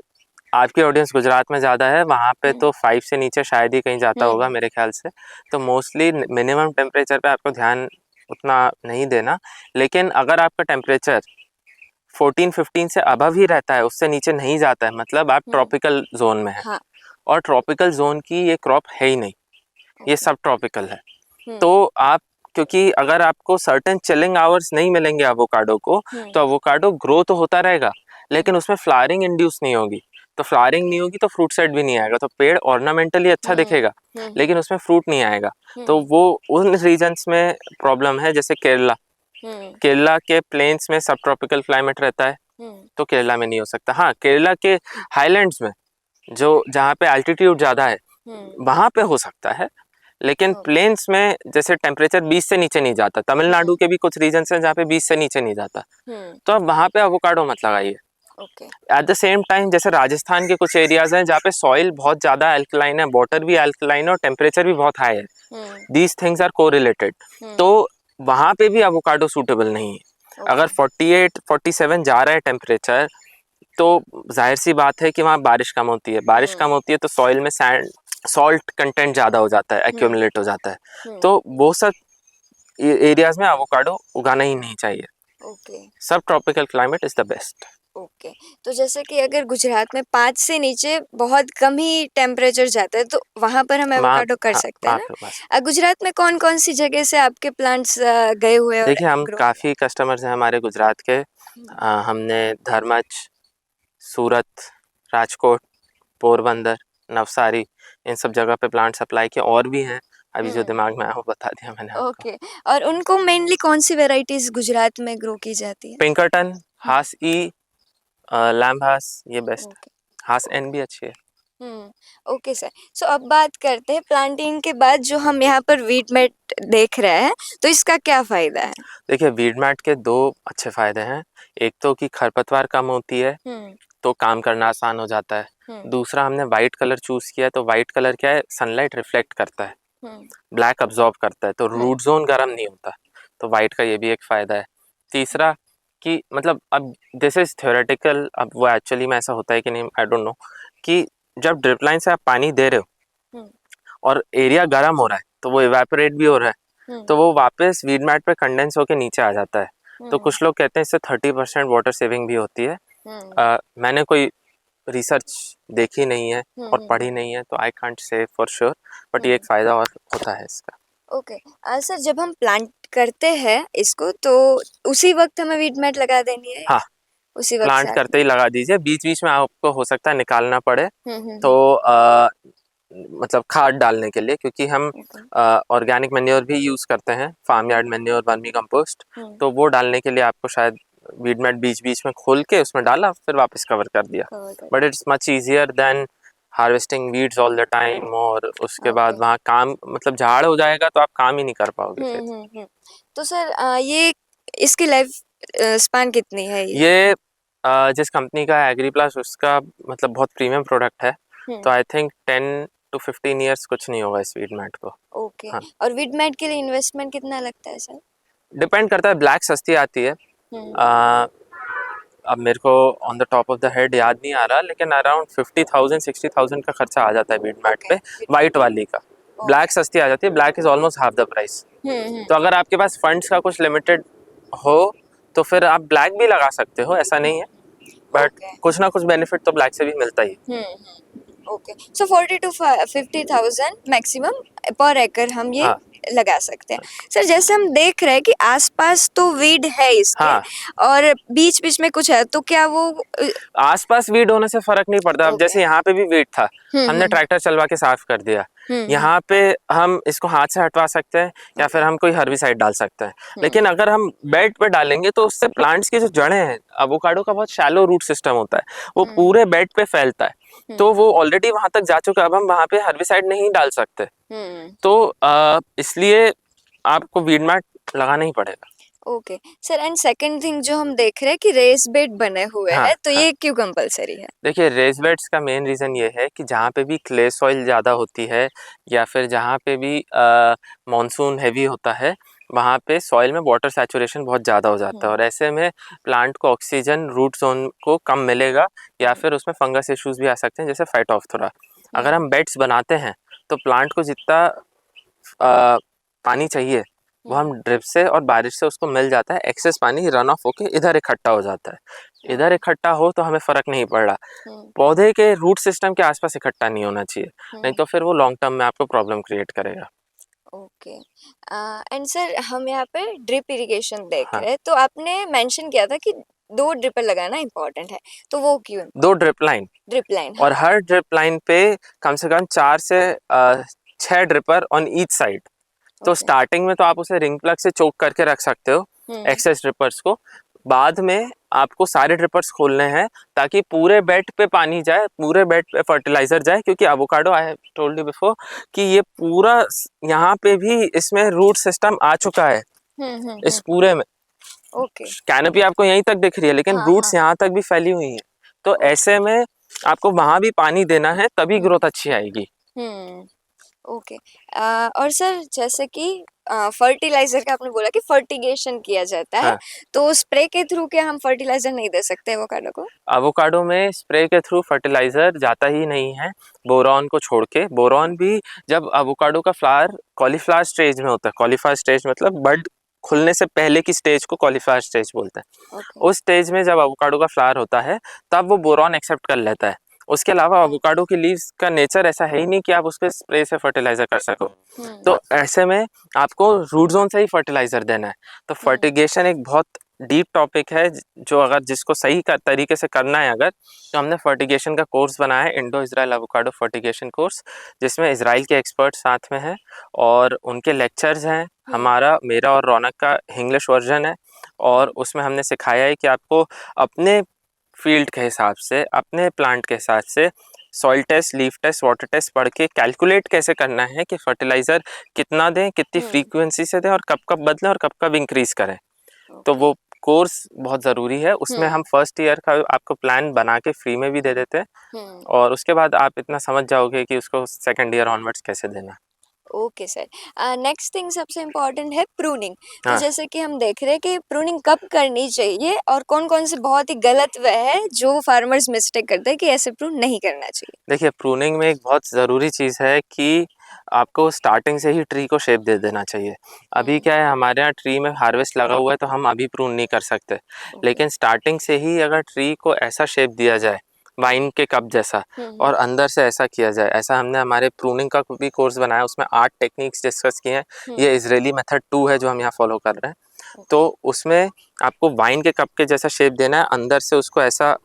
आपकी ऑडियंस गुजरात में ज़्यादा है, वहाँ पे तो 5 से नीचे शायद ही कहीं जाता होगा मेरे ख्याल से। तो मोस्टली मिनिमम टेम्परेचर पे आपको ध्यान उतना नहीं देना, लेकिन अगर आपका टेम्परेचर 14-15 से अबव ही रहता है, उससे नीचे नहीं जाता है, मतलब आप ट्रॉपिकल जोन में है। हाँ। और ट्रॉपिकल जोन की ये क्रॉप है ही नहीं, ये सब ट्रॉपिकल है। तो आप, क्योंकि अगर आपको सर्टेन चिलिंग आवर्स नहीं मिलेंगे एवोकाडो को, तो एवोकाडो ग्रो तो होता रहेगा, लेकिन उसमें फ्लावरिंग इंड्यूस नहीं होगी। तो फ्लावरिंग नहीं होगी तो फ्रूट सेट भी नहीं आएगा। तो पेड़ ऑर्नामेंटली अच्छा दिखेगा, लेकिन उसमें फ्रूट नहीं आएगा। तो वो उन रीजन्स में प्रॉब्लम है, जैसे केरला। केरला के प्लेन्स में सब ट्रॉपिकल क्लाइमेट रहता है, तो केरला में नहीं हो सकता। हाँ, केरला के हाईलैंड्स में, जो जहाँ पे एल्टीट्यूड ज़्यादा है, वहाँ पे हो सकता है, लेकिन प्लेन्स में जैसे टेम्परेचर 20 से नीचे नहीं जाता। तमिलनाडु के भी कुछ रीजन्स हैं जहाँ पे 20 से नीचे नहीं जाता, तो अब वहाँ पे एवोकाडो मत लगाइए। एट द सेम टाइम, जैसे राजस्थान के कुछ एरियाज हैं जहाँ पे सॉइल बहुत ज़्यादा एल्कलाइन है, वाटर भी एल्कलाइन है और टेम्परेचर भी बहुत हाई है, दीज थिंग्स आर कोरिलेटेड, तो वहाँ पे भी एवोकाडो सूटेबल नहीं है। अगर 48-47 जा रहा है टेम्परेचर, तो जाहिर सी बात है कि वहाँ बारिश कम होती है। बारिश कम होती है तो सॉइल में सॉल्ट कंटेंट ज़्यादा हो जाता है, एक्यूमुलेट हो जाता है। तो वो सब एरियाज में एवोकाडो उगाना ही नहीं चाहिए। सब tropical climate is the best. Okay. तो जैसे कि अगर गुजरात में 5 से नीचे बहुत कम ही टेम्परेचर जाता है, तो वहाँ पर हम एवोकाडो कर सकते हैं ना? गुजरात में कौन-कौन सी जगह से आपके प्लांट्स गए हुए हैं? देखिए, हम काफ़ी कस्टमर्स हैं हमारे गुजरात के। हमने धर्मच, सूरत, राजकोट, पोरबंदर, नवसारी, इन सब जगह पे प्लांट सप्लाई किए, और भी हैं, अभी जो दिमाग में आया वो बता दिया मैंने आपको। ओके। और उनको मेनली कौन सी वेराइटीज गुजरात में ग्रो की जाती है? पिंकरटन, हास ई, लैम्ब हास, ये बेस्ट। हास एन भी अच्छी है। Okay sir. सो अब बात करते हैं प्लांटिंग के बाद जो हम यहाँ पर वीट मैट देख रहे हैं, तो इसका क्या फायदा है? देखिए, वीट मैट के 2 अच्छे फायदे हैं। एक तो कि खरपतवार कम होती है, तो काम करना आसान हो जाता है। दूसरा, हमने वाइट कलर चूज किया, तो वाइट कलर क्या है, सनलाइट रिफ्लेक्ट करता है, ब्लैक अब्जॉर्ब करता है, तो रूट जोन गर्म नहीं होता, तो वाइट का ये भी एक फायदा है। तीसरा कि मतलब, अब दिस इज थ्योरेटिकल, अब वो एक्चुअली में ऐसा होता है कि नहीं, आई डोंट नो, कि जब ड्रिप लाइन से आप पानी दे रहे हो और एरिया गर्म हो रहा है, तो वो इवेपोरेट भी हो रहा है, तो वो वापस वीड मैट पे कंडेंस होकर नीचे आ जाता है। तो कुछ लोग कहते हैं इससे 30% वाटर सेविंग भी होती है। मैंने कोई रिसर्च देखी नहीं है और पढ़ी नहीं है, तो I can't say for sure, but ये एक फायदा और होता है इसका। ओके। सर, जब हम प्लांट करते हैं इसको, तो उसी वक्त हमें वीड मैट लगा देनी है? हाँ, उसी वक्त प्लांट करते ही लगा दीजिए। बीच बीच में आपको हो सकता है निकालना पड़े, तो मतलब खाद डालने के लिए, क्योंकि हम ऑर्गेनिक मैन्योर भी यूज करते हैं, farm yard manure, vermicompost, तो वो डालने के लिए आपको शायद वीड मैट बीच बीच में खोल के उसमें डाला, फिर वापस कवर कर दिया। But it's much easier than harvesting weeds all the time, और उसके बाद वहाँ काम, मतलब झाड़ हो जाएगा तो आप काम ही नहीं कर पाओगे। तो सर, ये इसकी लाइफ स्पैन कितनी है? ये जिस कंपनी का एग्री प्लस, उसका मतलब बहुत प्रीमियम प्रोडक्ट है, तो आई थिंक 10 to 15 ईयर्स कुछ नहीं होगा इस वीड मैट को। ओके। हाँ। और वीड मैट के लिए इन्वेस्टमेंट कितना लगता है सर? डिपेंड करता है, ब्लैक सस्ती आती है। अब मेरे को on the top of the head याद नहीं आ रहा, लेकिन अराउंड 50,000-60,000 का खर्चा आ जाता है वीड मैट पे, वाइट वाली का। ब्लैक सस्ती आ जाती है, black is almost half the price. तो अगर आपके पास फंड्स का कुछ लिमिटेड हो, तो फिर आप ब्लैक भी लगा सकते हो, ऐसा नहीं है, बट कुछ ना कुछ बेनिफिट तो ब्लैक से भी मिलता ही है। ओके। सो 40 to 50,000 मैक्सिमम पर एकड़ हम ये लगा सकते हैं। सर, जैसे हम देख रहे हैं कि आसपास तो वीड है इसके, और बीच बीच में कुछ है, तो क्या वो आसपास वीड होने से फर्क नहीं पड़ता। अब जैसे यहाँ पे भी वीड था, हमने ट्रैक्टर चलवा के साफ कर दिया, यहाँ पे हम इसको हाथ से हटवा सकते हैं, या फिर हम कोई हर्बिसाइड डाल सकते हैं। लेकिन अगर हम बेड पे डालेंगे, तो उससे प्लांट्स की जो जड़ें हैं, एवोकाडो का बहुत शैलो रूट सिस्टम होता है, वो पूरे बेड पे फैलता है, तो वो ऑलरेडी वहां तक जा चुका है, अब हम वहां पे हर्बिसाइड नहीं डाल सकते, तो इसलिए आपको वीड मैट लगाना ही पड़ेगा। Okay sir, and second thing जो हम देख रहे हैं कि रेस बेड बने हुए हाँ, हैं, तो हाँ। ये क्यों कंपलसरी है? देखिए रेज़ बेड्स का मेन रीज़न ये है कि जहाँ पे भी क्ले सॉइल ज़्यादा होती है या फिर जहाँ पे भी मानसून हेवी होता है, वहाँ पे सॉइल में वाटर सैचुरेशन बहुत ज़्यादा हो जाता है और ऐसे में प्लांट को ऑक्सीजन रूट ज़ोन को कम मिलेगा या फिर उसमें फंगस इश्यूज़ भी आ सकते हैं जैसे फाइटोप्थोरा। अगर हम बेड्स बनाते हैं तो प्लांट को जितना पानी चाहिए वो हम ड्रिप से और बारिश से उसको मिल जाता है, एक्सेस पानी रन ऑफ होके इधर इकट्ठा हो जाता है। इधर इकट्ठा हो तो हमें फ़र्क नहीं पड़ रहा, पौधे के रूट सिस्टम के आसपास इकट्ठा नहीं होना चाहिए, नहीं तो फिर वो लॉन्ग टर्म में आपको प्रॉब्लम क्रिएट करेगा। ओके। एंड सर, हम यहाँ पे ड्रिप इरिगेशन देख हाँ, रहे हैं, तो आपने मेंशन किया था कि 2 ड्रिपर लगाना इम्पोर्टेंट है, तो वो क्यों 2 important? Drip line drip line, और हाँ। हर ड्रिप लाइन पे कम से कम 4 से 6 ड्रिपर ऑन ईच साइड। तो ओके। स्टार्टिंग में तो आप उसे रिंग प्लग से चोक करके रख सकते हो एक्सेस ड्रिपर्स को। बाद में आपको सारे ड्रिपर्स खोलने हैं ताकि पूरे बेड पे पानी जाए, पूरे बेड पे फर्टिलाइजर जाए, क्योंकि avocado I have told you before कि ये पूरा यहाँ पे भी इसमें रूट सिस्टम आ चुका है। इस पूरे में ओके। कैनोपी आपको यहीं तक दिख रही है लेकिन हाँ, रूट्स हाँ। यहाँ तक भी फैली हुई हैं। तो ओके। ऐसे में आपको वहां भी पानी देना है तभी ग्रोथ अच्छी आएगी। हुँ। ओके। और सर, जैसे कि फर्टिलाइज़र का आपने बोला कि फर्टिगेशन किया जाता है, हाँ, तो स्प्रे के थ्रू क्या हम फर्टिलाइज़र नहीं दे सकते एवोकाडो को? एवोकाडो में स्प्रे के थ्रू फर्टिलाइजर जाता ही नहीं है बोरॉन को छोड़ के। बोरॉन भी जब एवोकाडो का फ्लावर कॉलीफ्लावर स्टेज में होता है, कॉलीफ्लावर स्टेज मतलब बड खुलने से पहले की स्टेज को कॉलीफ्लावर स्टेज बोलते हैं। ओके। उस स्टेज में जब एवोकाडो का फ्लावर होता है तब वो बोरॉन एक्सेप्ट कर लेता है। उसके अलावा एवोकाडो की लीव्स का नेचर ऐसा है ही नहीं कि आप उसके स्प्रे से फर्टिलाइजर कर सको। तो ऐसे में आपको रूट जोन से ही फर्टिलाइजर देना है। तो फर्टिगेशन एक बहुत डीप टॉपिक है जो अगर जिसको सही तरीके से करना है अगर, तो हमने फर्टिगेशन का कोर्स बनाया है, Indo Israel avocado fertigation course, जिसमें इजराइल के एक्सपर्ट साथ में हैं और उनके लेक्चर्स हैं। हमारा मेरा और रौनक का इंग्लिश वर्जन है और उसमें हमने सिखाया है कि आपको अपने फील्ड के हिसाब से, अपने प्लांट के हिसाब से soil test, leaf test, water test पढ़ के कैलकुलेट कैसे करना है कि फर्टिलाइज़र कितना दें, कितनी फ्रीक्वेंसी से दें और कब-कब बदलें और कब-कब इंक्रीज़ करें। तो वो कोर्स बहुत ज़रूरी है। उसमें हम फर्स्ट ईयर का आपको प्लान बना के फ्री में भी दे देते हैं और उसके बाद आप इतना समझ जाओगे कि उसको सेकंड ईयर ऑनवर्ड्स कैसे देना है। Okay sir. नेक्स्ट थिंग सबसे इम्पोर्टेंट है प्रूनिंग। तो हाँ। जैसे कि हम देख रहे हैं कि प्रूनिंग कब करनी चाहिए और कौन-कौन से बहुत ही गलत वे है जो फार्मर्स मिस्टेक करते हैं कि ऐसे प्रून नहीं करना चाहिए? देखिए प्रूनिंग में एक बहुत ज़रूरी चीज़ है कि आपको स्टार्टिंग से ही ट्री को शेप दे देना चाहिए। अभी क्या है हमारे यहाँ ट्री में हार्वेस्ट लगा हुआ है तो हम अभी प्रून नहीं कर सकते। लेकिन स्टार्टिंग से ही अगर ट्री को ऐसा शेप दिया जाए, वाइन के कप जैसा, और अंदर से ऐसा किया जाए, ऐसा हमने हमारे प्रूनिंग का भी कोर्स बनाया, उसमें 8 टेक्निक्स डिस्कस किए हैं। ये इज़रायली मेथड 2 है जो हम यहाँ फॉलो कर रहे हैं। तो उसमें आपको वाइन के कप के जैसा शेप देना है, अंदर से उसको ऐसा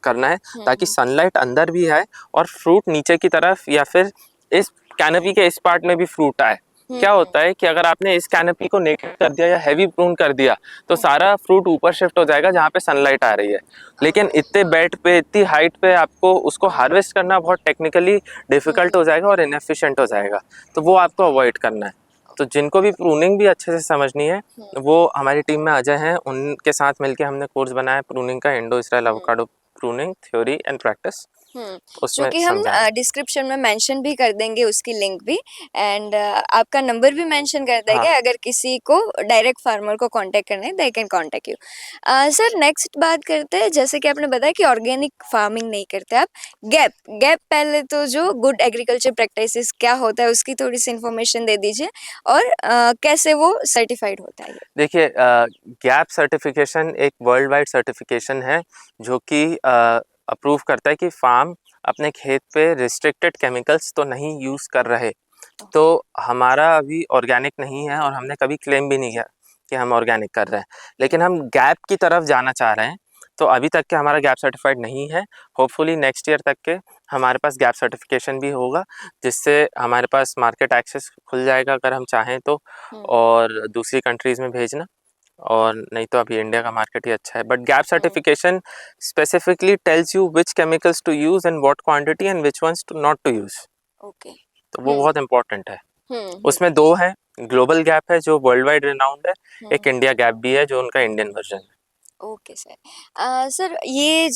करना है ताकि सनलाइट अंदर भी आए और फ्रूट नीचे की तरफ या फिर इस कैनोपी के इस पार्ट में भी फ्रूट आए। क्या होता है कि अगर आपने इस कैनोपी को नेकेड कर दिया या हैवी प्रून कर दिया तो सारा फ्रूट ऊपर शिफ्ट हो जाएगा जहाँ पे सनलाइट आ रही है। लेकिन इतने बेड पे, इतनी हाइट पे आपको उसको हार्वेस्ट करना बहुत टेक्निकली डिफिकल्ट हो जाएगा और इनएफिशिएंट हो जाएगा। तो वो आपको अवॉइड करना है। तो जिनको भी प्रूनिंग भी अच्छे से समझनी है वो हमारी टीम में अजय हैं, उनके साथ मिलके हमने कोर्स बनाया है प्रूनिंग का, Indo Israel avocado pruning theory and practice. जो उसमें कि हम समझाया है। डिस्क्रिप्शन में मेंशन भी कर देंगे उसकी लिंक भी, एंड आपका नंबर भी मेंशन कर हाँ, देंगे अगर किसी को डायरेक्ट फार्मर को कांटेक्ट करना है, they can contact you. Sir, next बात करते हैं, जैसे कि आपने बताया कि ऑर्गेनिक फार्मिंग नहीं करते आप। गैप गैप पहले तो जो गुड एग्रीकल्चर प्रैक्टिसेस क्या होता है उसकी थोड़ी सी इन्फॉर्मेशन दे दीजिए और कैसे वो सर्टिफाइड होता है ये? देखिए गैप सर्टिफिकेशन एक वर्ल्ड वाइड सर्टिफिकेशन है जो कि अप्रूव करता है कि फार्म अपने खेत पे रिस्ट्रिक्टेड केमिकल्स तो नहीं यूज़ कर रहे। तो हमारा अभी ऑर्गेनिक नहीं है और हमने कभी क्लेम भी नहीं किया कि हम ऑर्गेनिक कर रहे हैं, लेकिन हम गैप की तरफ जाना चाह रहे हैं। तो अभी तक के हमारा गैप सर्टिफाइड नहीं है। होपफुली नेक्स्ट ईयर तक के हमारे पास गैप सर्टिफिकेशन भी होगा, जिससे हमारे पास मार्केट एक्सेस खुल जाएगा अगर हम चाहें तो, और दूसरी कंट्रीज़ में भेजना, और नहीं तो अभी इंडिया का मार्केट ही अच्छा है। But GAP certification specifically tells you which chemicals to use and what quantity and which ones to not to use. Okay. तो वो बहुत इंपॉर्टेंट है। हम्म। उसमें 2 हैं, ग्लोबल गैप है जो वर्ल्ड वाइड रिनाउंड है, एक हम्म। इंडिया गैप भी है जो उनका इंडियन वर्जन है। Okay sir. सर ये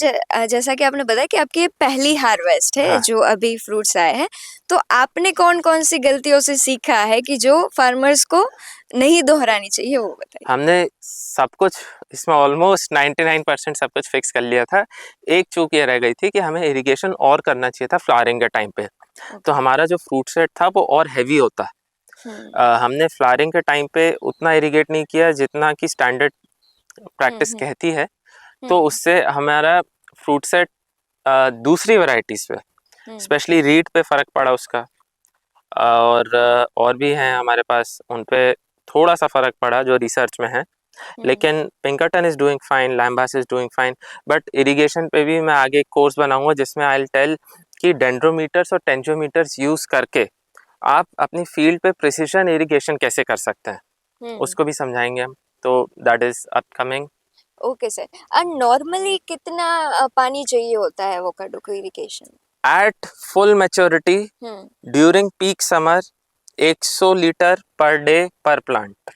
जैसा कि आपने बताया कि आपकी ये पहली हार्वेस्ट है हाँ। जो अभी फ्रूट्स आए हैं, तो आपने कौन-कौन सी गलतियों से सीखा है कि जो फार्मर्स को नहीं दोहरानी चाहिए, वो बताइए? हमने सब कुछ इसमें ऑलमोस्ट 99% सब कुछ फिक्स कर लिया था। एक चूक ये रह गई थी कि हमें इरिगेशन और करना चाहिए था फ्लावरिंग के टाइम पे, तो ओके। हमारा जो फ्रूट सेट था वो और हैवी होता। हुँ। हमने फ्लावरिंग के टाइम पे उतना इरिगेट नहीं किया जितना कि स्टैंडर्ड हुँ, प्रैक्टिस हुँ। कहती है, तो हुँ, उससे हमारा फ्रूट सेट दूसरी वैरायटीज़ पे, हुँ, स्पेशली रीड पे फ़र्क पड़ा उसका। और भी हैं हमारे पास, उन पे थोड़ा-सा फ़र्क पड़ा जो रिसर्च में है। हुँ। लेकिन Pinkerton is doing fine, Lamb Hass is doing fine, but irrigation पे भी मैं आगे एक कोर्स बनाऊँगा जिसमें आई विल टेल कि डेंड्रोमीटर्स और टेंजियोमीटर्स यूज़ करके आप अपनी फील्ड पे प्रिसिशन इरिगेशन कैसे कर सकते हैं, हुँ। उसको भी समझाएँगे हम। तो that is upcoming. Okay sir. Normally कितना पानी चाहिए होता है एवोकाडो को irrigation? At full maturity hmm. During peak summer 100 litre per day पर प्लांट।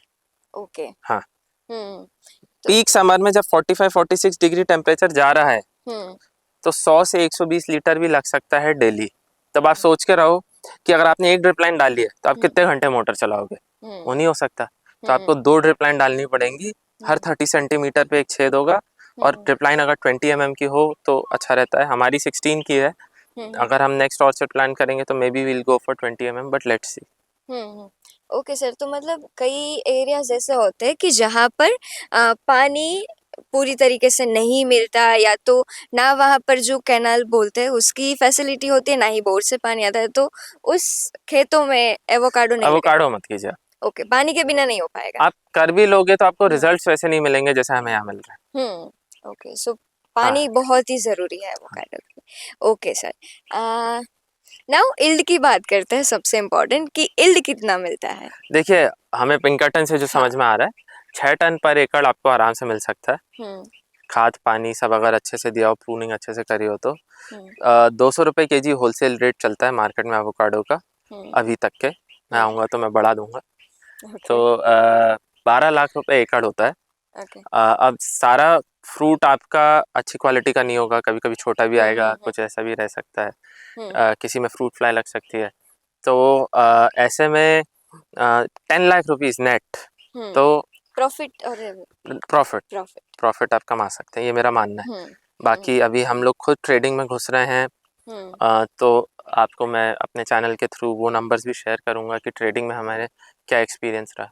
ओके। हाँ, हुँ। तो पीक समर में जब 45-46 डिग्री टेम्परेचर जा रहा है हुँ। तो 100 से 120 लीटर भी लग सकता है डेली। तब आप सोच के रहो कि अगर आपने एक ड्रिप लाइन डाली है तो आप हुँ, कितने घंटे मोटर चलाओगे? वो हुँ, नहीं हो सकता। तो हुँ, आपको 2 ड्रिप लाइन डालनी पड़ेंगी, हर हुँ, 30 सेंटीमीटर पे एक छेद होगा, और हुँ, ड्रिप लाइन अगर 20 एमएम की हो तो अच्छा रहता है। हमारी 16 की है। हुँ, अगर हम नेक्स्ट ऑर्चर्ड प्लान करेंगे तो maybe we will go for 20 mm, but let's see. Hmm, hmm. Okay sir, तो मतलब कई एरियाज़ ऐसे होते हैं कि जहाँ पर पानी पूरी तरीके से नहीं मिलता, या तो ना वहाँ पर जो कैनाल बोलते हैं उसकी फैसिलिटी होती है, ना ही बोर से पानी आता है, तो उस खेतों में एवोकाडो नहीं लगेगा। एवोकाडो मत कीजिए। ओके, पानी के बिना नहीं हो पाएगा। आप कर भी लोगे तो आपको हुँ, रिजल्ट्स वैसे नहीं मिलेंगे जैसे हमें यहाँ मिल रहा है। हुँ। ओके, सो हाँ, पानी बहुत ही ज़रूरी है हाँ। एवोकाडो के लिए। Okay sir. नाउ यील्ड की बात करते हैं, सबसे इम्पोर्टेंट कि यील्ड कितना मिलता है? देखिए, हमें पिंकरटन से जो हाँ। समझ में आ रहा है, 6 टन पर एकड़ आपको आराम से मिल सकता है। हुँ, खाद पानी सब अगर अच्छे से दिया हो, प्रूनिंग अच्छे से करी हो तो। हुँ, 200 रुपये केजी होलसेल रेट चलता है मार्केट में एवोकाडो का हुँ, अभी तक के। मैं हुँ। आऊँगा तो मैं बढ़ा दूँगा। ओके, तो 12 लाख रुपए एकड़ होता है। ओके। अब सारा फ्रूट आपका अच्छी क्वालिटी का नहीं होगा, कभी-कभी छोटा भी हुँ, आएगा, हुँ, हुँ, कुछ ऐसा भी रह सकता है। हुँ, किसी में फ्रूट फ्लाई लग सकती है। तो ऐसे में 10 लाख रुपीज़ नेट, हुँ। तो प्रॉफ़िट और प्रॉफ़िट प्रॉफ़िट। प्रॉफ़िट आप कमा सकते हैं, ये मेरा मानना है। हुँ, हुँ, बाकी अभी हम लोग खुद ट्रेडिंग में घुस रहे हैं। हुँ। तो आपको मैं अपने चैनल के थ्रू वो नंबर्स भी शेयर करूँगा कि ट्रेडिंग में हमारे क्या एक्सपीरियंस रहा।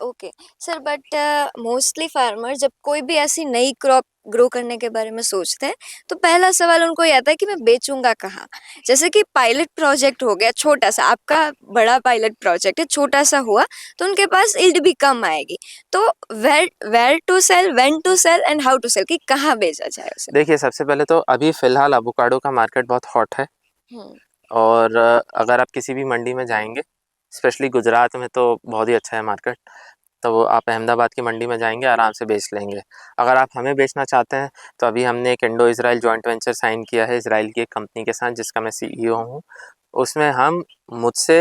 Okay sir, but mostly farmer जब कोई भी ऐसी नई क्रॉप ग्रो करने के बारे में सोचते हैं, तो पहला सवाल उनको ये आता है कि मैं बेचूंगा कहाँ। जैसे कि पायलट प्रोजेक्ट हो गया छोटा सा, आपका बड़ा पायलट प्रोजेक्ट है, छोटा सा हुआ, तो उनके पास यील्ड भी कम आएगी। तो where where to sell, when to sell and how to sell, कि कहाँ बेचा जाए उसे। देखिए, सबसे पहले तो अभी फ़िलहाल एवोकाडो का मार्केट बहुत हॉट है, हम्म। और अगर आप किसी भी मंडी में जाएँगे, स्पेशली गुजरात में तो बहुत ही अच्छा है मार्केट। तो वो आप अहमदाबाद की मंडी में जाएँगे, आराम से बेच लेंगे। अगर आप हमें बेचना चाहते हैं, तो अभी हमने एक Indo Israel joint venture sign किया है इज़राइल की एक कंपनी के साथ जिसका मैं सीईओ हूँ। उसमें हम मुझसे,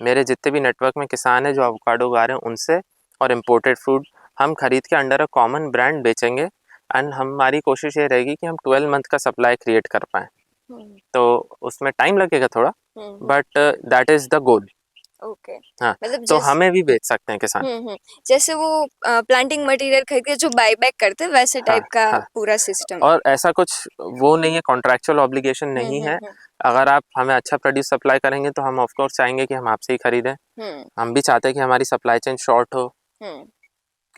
मेरे जितने भी नेटवर्क में किसान हैं जो एवोकाडो उगा रहे हैं उनसे, और इम्पोर्टेड फूड हम खरीद के अंडर अ कॉमन ब्रांड बेचेंगे। एंड हमारी कोशिश ये रहेगी कि हम 12 मंथ का सप्लाई क्रिएट कर पाएँ। हम्म। तो उसमें टाइम लगेगा थोड़ा, hmm. But that is the goal. Okay. हाँ, मतलब तो जैसे हमें भी बेच सकते हैं किसान। जैसे वो प्लांटिंग मटेरियल खरीद के जो बाय बैक करते हैं, वैसे हाँ, टाइप का हाँ। पूरा सिस्टम है। और ऐसा कुछ वो नहीं है, कॉन्ट्रैक्चुअल ऑब्लिगेशन नहीं है। हुँ। अगर आप हमें अच्छा प्रोड्यूस सप्लाई करेंगे तो हम ऑफ कोर्स चाहेंगे कि हम आपसे ही खरीदें। हुँ, हम भी चाहते हैं कि हमारी सप्लाई चेन शॉर्ट हो, हुँ।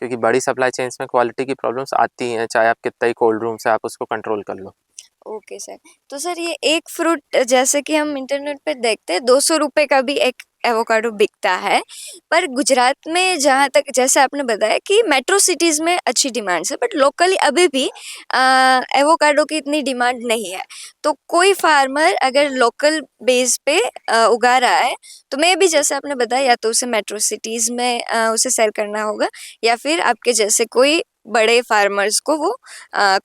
क्योंकि बड़ी सप्लाई चेन्स में क्वालिटी की प्रॉब्लम्स आती हैं, चाहे आप कितना ही कोल्ड रूम से आप उसको कंट्रोल कर लो। Okay sir. तो सर ये एक फ्रूट जैसे कि हम इंटरनेट पे देखते हैं, 200 रुपए का भी एक एवोकाडो बिकता है। पर गुजरात में जहाँ तक जैसे आपने बताया कि मेट्रो सिटीज़ में अच्छी डिमांड्स है, बट लोकली अभी भी एवोकाडो की इतनी डिमांड नहीं है। तो कोई फार्मर अगर लोकल बेस पे उगा रहा है, तो मेबी जैसे आपने बताया, या तो उसे मेट्रो सिटीज़ में उसे सेल करना होगा, या फिर आपके जैसे कोई बड़े फार्मर्स को वो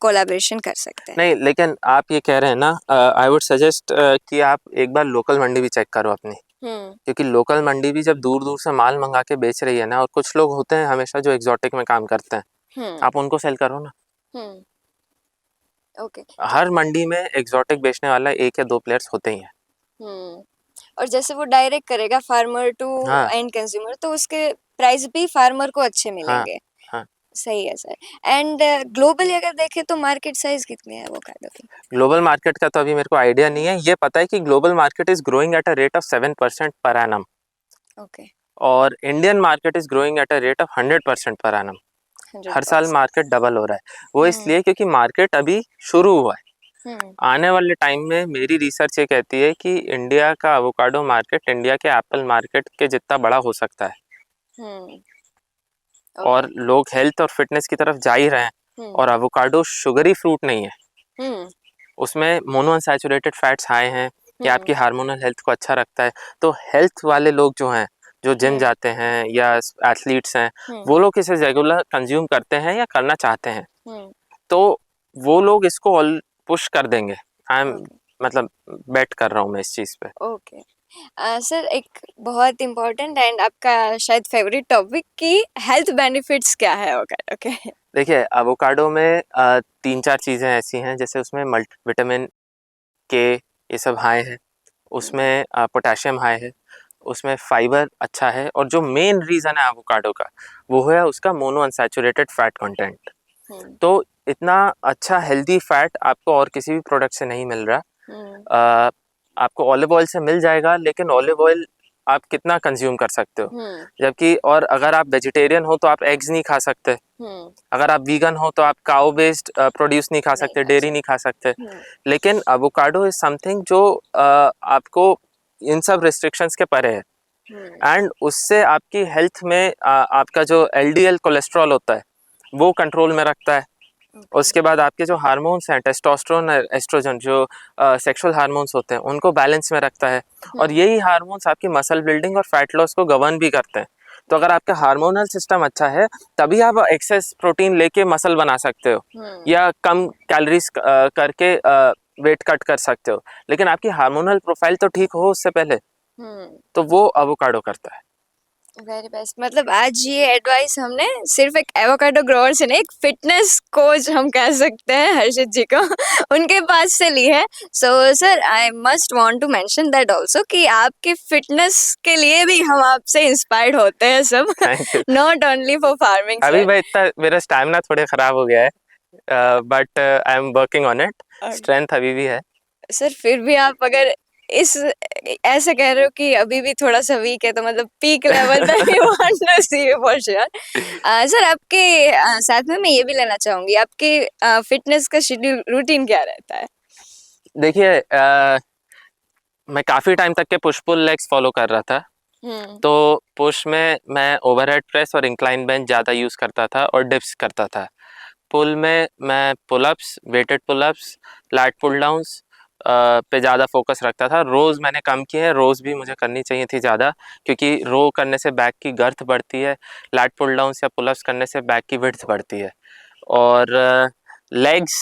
कोलैबोरेशन कर सकते हैं। नहीं, लेकिन आप ये कह रहे हैं ना, आई वुड सजेस्ट कि आप एक बार लोकल मंडी भी चेक करो अपनी। क्योंकि लोकल मंडी भी जब दूर दूर से माल मंगा के बेच रही है ना, और कुछ लोग होते हैं हमेशा जो एग्जॉटिक में काम करते हैं, आप उनको सेल करो ना। ओके। हर मंडी में एग्जॉटिक बेचने वाला एक या दो प्लेयर्स होते ही हैं। और जैसे वो डायरेक्ट करेगा फार्मर टू हाँ एंड कंज्यूमर, तो उसके प्राइस भी फार्मर को अच्छे हाँ मिलेंगे। हाँ। सही है सर। एंड ग्लोबली अगर देखें तो मार्केट साइज कितनी है एवोकाडो की? ग्लोबल मार्केट का तो अभी मेरे को आइडिया नहीं है, ये पता है कि global market is growing at a rate of 7% per annum, okay. और Indian market is growing at a rate of 100% per annum. हर साल 100%। मार्केट डबल हो रहा है। वो इसलिए क्योंकि मार्केट अभी शुरू हुआ है। आने वाले टाइम में मेरी रिसर्च ये कहती है कि इंडिया का एवोकाडो मार्केट इंडिया के एप्पल मार्केट के जितना बड़ा हो सकता है। और लोग हेल्थ और फिटनेस की तरफ जा ही रहे हैं, और एवोकाडो शुगरी फ्रूट नहीं है, उसमें मोनोअनसैचुरेटेड फैट्स हाई हैं, ये आपकी हार्मोनल हेल्थ को अच्छा रखता है। तो हेल्थ वाले लोग जो हैं, जो जिम जाते हैं या एथलीट्स हैं, वो लोग इसे रेगुलर कंज्यूम करते हैं या करना चाहते हैं, तो वो लोग इसको पुश कर देंगे। आई एम मतलब बेट कर रहा हूँ मैं इस चीज़ पे। ओके सर, एक बहुत इम्पोर्टेंट एंड आपका शायद फेवरेट टॉपिक की हेल्थ बेनिफिट्स क्या है एवोकाडो के? देखिए, एवोकाडो में 3-4 चीज़ें ऐसी हैं, जैसे उसमें विटामिन के ये सब हाई है, उसमें पोटेशियम हाई है, उसमें फाइबर अच्छा है, और जो मेन रीज़न है एवोकाडो का वो है उसका मोनो अनसैचुरेटेड फैट कंटेंट। तो इतना अच्छा हेल्दी फैट आपको और किसी भी प्रोडक्ट से नहीं मिल रहा। आपको ऑलिव ऑयल से मिल जाएगा, लेकिन ऑलिव ऑयल आप कितना कंज्यूम कर सकते हो, जबकि और अगर आप वेजिटेरियन हो तो आप एग्स नहीं खा सकते, अगर आप वीगन हो तो आप काउ बेस्ड प्रोड्यूस नहीं खा सकते, डेयरी नहीं खा सकते। लेकिन एवोकाडो इज समथिंग जो आपको इन सब रिस्ट्रिक्शंस के परे है, एंड उससे आपकी हेल्थ में आपका जो एलडीएल कोलेस्ट्रॉल होता है वो कंट्रोल में रखता है। उसके बाद आपके जो हार्मोन्स हैं, टेस्टोस्टेरोन, एस्ट्रोजन, जो सेक्सुअल हार्मोन्स होते हैं, उनको बैलेंस में रखता है, और यही हार्मोन्स आपकी मसल बिल्डिंग और फैट लॉस को गवर्न भी करते हैं। तो अगर आपका हार्मोनल सिस्टम अच्छा है, तभी आप एक्सेस प्रोटीन लेके मसल बना सकते हो, या कम कैलोरीज करके वेट कट कर सकते हो। लेकिन आपकी हार्मोनल प्रोफाइल तो ठीक हो उससे पहले, तो वो एवोकाडो करता है। Very best. मतलब आज ये एडवाइस हमने सिर्फ एक एवोकाडो ग्रोवर से नहीं, एक फिटनेस कोच हम कह सकते हैं हर्षित जी को, उनके पास से ली है। So sir, I must want to mention that also कि आपके फिटनेस के लिए भी हम आपसे इंस्पायर्ड होते हैं सब, नॉट ओनली फॉर फार्मिंग। अभी मैं इतना, मेरा स्टैमिना थोड़ा खराब हो गया है, but I am working on it. Strength अभी भी है सर। फिर भी आप अगर इस ऐसे कह रहे हो कि अभी भी थोड़ा सा वीक है, तो मतलब पीक लेवल पे ही want to see you for sure. Sir, आपके साथ में मैं ये भी लेना चाहूंगी, आपके फिटनेस का शेड्यूल रूटीन क्या रहता है? देखिए, मैं काफ़ी टाइम तक के पुश पुल लेग्स फॉलो कर रहा था। तो पुश में मैं ओवरहेड प्रेस और इंक्लाइन बेंच ज़्यादा यूज़ करता था, और डिप्स करता था। पुल में मैं pullups, weighted pullups, lat pull downs पे ज़्यादा फोकस रखता था। रोज़ मैंने कम किए हैं, रोज़ भी मुझे करनी चाहिए थी ज़्यादा, क्योंकि रो करने से बैक की गर्थ बढ़ती है, लैट पुल डाउन्स या पुलअप्स करने से बैक की विड्थ बढ़ती है। और लेग्स,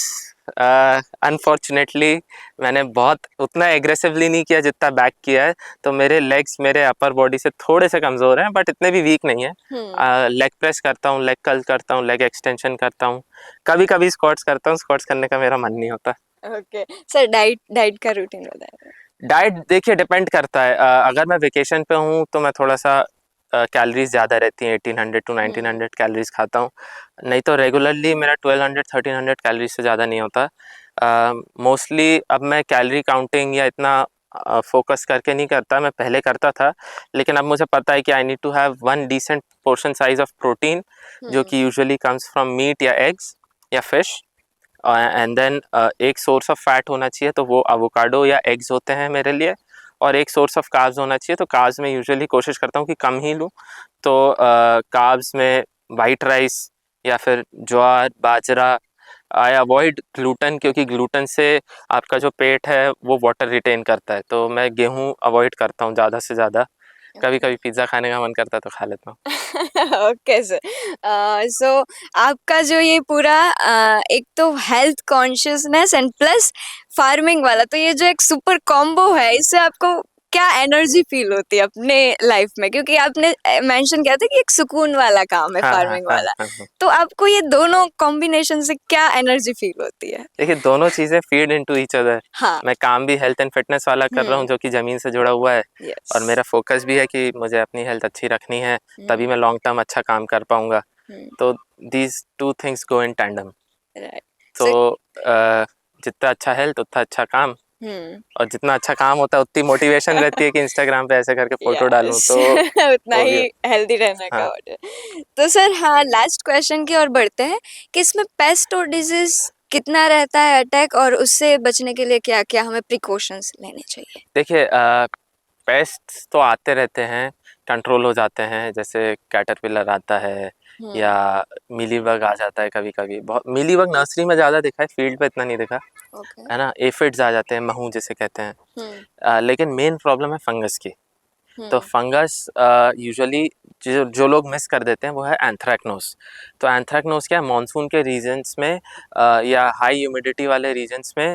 अनफॉर्चुनेटली मैंने बहुत उतना एग्रेसिवली नहीं किया जितना बैक किया है, तो मेरे लेग्स मेरे अपर बॉडी से थोड़े से कमज़ोर हैं, बट इतने भी वीक नहीं है। लेग प्रेस करता हूँ, लेग कर्ल करता हूँ, लेग एक्सटेंशन करता हूँ, कभी कभी स्क्वाट्स करता हूँ, स्क्वाट्स करने का मेरा मन नहीं होता। ओके सर, डाइट का रूटीन बताएं। डाइट देखिए डिपेंड करता है, अगर मैं वेकेशन पे हूँ तो मैं थोड़ा सा कैलोरीज ज़्यादा रहती हैं, 1800 to 1900 कैलोरीज खाता हूँ, नहीं तो रेगुलरली मेरा 1200-1300 कैलोरीज से ज़्यादा नहीं होता। मोस्टली अब मैं कैलोरी काउंटिंग या इतना फोकस करके नहीं करता, मैं पहले करता था, लेकिन अब मुझे पता है कि I need to have one decent portion size of protein, जो कि यूजुअली कम्स फ्रॉम मीट या एग्स या फिश, एंड देन एक सोर्स ऑफ फैट होना चाहिए, तो वो एवोकाडो या एग्स होते हैं मेरे लिए, और एक सोर्स ऑफ कार्ब्स होना चाहिए। तो कार्ब्स में यूजुअली कोशिश करता हूँ कि कम ही लूँ, तो कार्ब्स में वाइट राइस या फिर ज्वार, बाजरा। आई अवॉइड ग्लूटन, क्योंकि ग्लूटन से आपका जो पेट है वो वाटर रिटेन करता है, तो मैं गेहूँ अवॉइड करता हूँ ज़्यादा से ज़्यादा। कभी कभी पिज़्ज़ा खाने का मन करता है तो खा लेता हूँ। Okay sir. सो आपका जो ये पूरा एक तो health consciousness and plus farming वाला, तो ये जो एक सुपर कॉम्बो है, इससे आपको क्या एनर्जी फील होती है अपने लाइफ में, क्योंकि आपने मेंशन किया था कि एक सुकून वाला काम है हाँ हाँ फार्मिंग हाँ वाला, हाँ। तो आपको ये दोनों कॉम्बिनेशन से क्या एनर्जी फील होती है? देखिए दोनों चीजें फीड इनटू ईच अदर। हाँ। मैं काम भी हेल्थ एंड फिटनेस वाला कर रहा हूँ जो कि जमीन से जुड़ा हुआ है, यस। और मेरा फोकस भी है कि मुझे अपनी हेल्थ अच्छी रखनी है, तभी मैं लॉन्ग टर्म अच्छा काम कर पाऊंगा। तो these two things go in tandem. Right. तो जितना अच्छा हेल्थ उतना अच्छा काम, और जितना अच्छा काम होता है उतनी मोटिवेशन रहती है कि इंस्टाग्राम पे ऐसे करके फोटो डालूं, तो उतना वो ही भी हेल्दी रहने का हाँ। ऑर्डर। तो सर हाँ, लास्ट क्वेश्चन की ओर बढ़ते हैं कि इसमें पेस्ट और डिजीज कितना रहता है अटैक, और उससे बचने के लिए क्या क्या हमें प्रिकॉशंस लेने चाहिए? देखिए पेस्ट्स तो आते रहते हैं, कंट्रोल हो जाते हैं, जैसे कैटरपिलर आता है या मिलीबग आ जाता है कभी कभी। बहुत मिलीबग नर्सरी में ज़्यादा दिखा है, फील्ड पे इतना नहीं दिखा ओके। है ना। एफिड्स आ जाते हैं, महू जिसे कहते हैं। लेकिन मेन प्रॉब्लम है फंगस की। तो फंगस यूजुअली जो लोग मिस कर देते हैं वो है एंथ्रैक्नोस। तो एंथ्रैक्नोस क्या है, मानसून के रीजन्स में या हाई ह्यूमिडिटी वाले रीजन्स में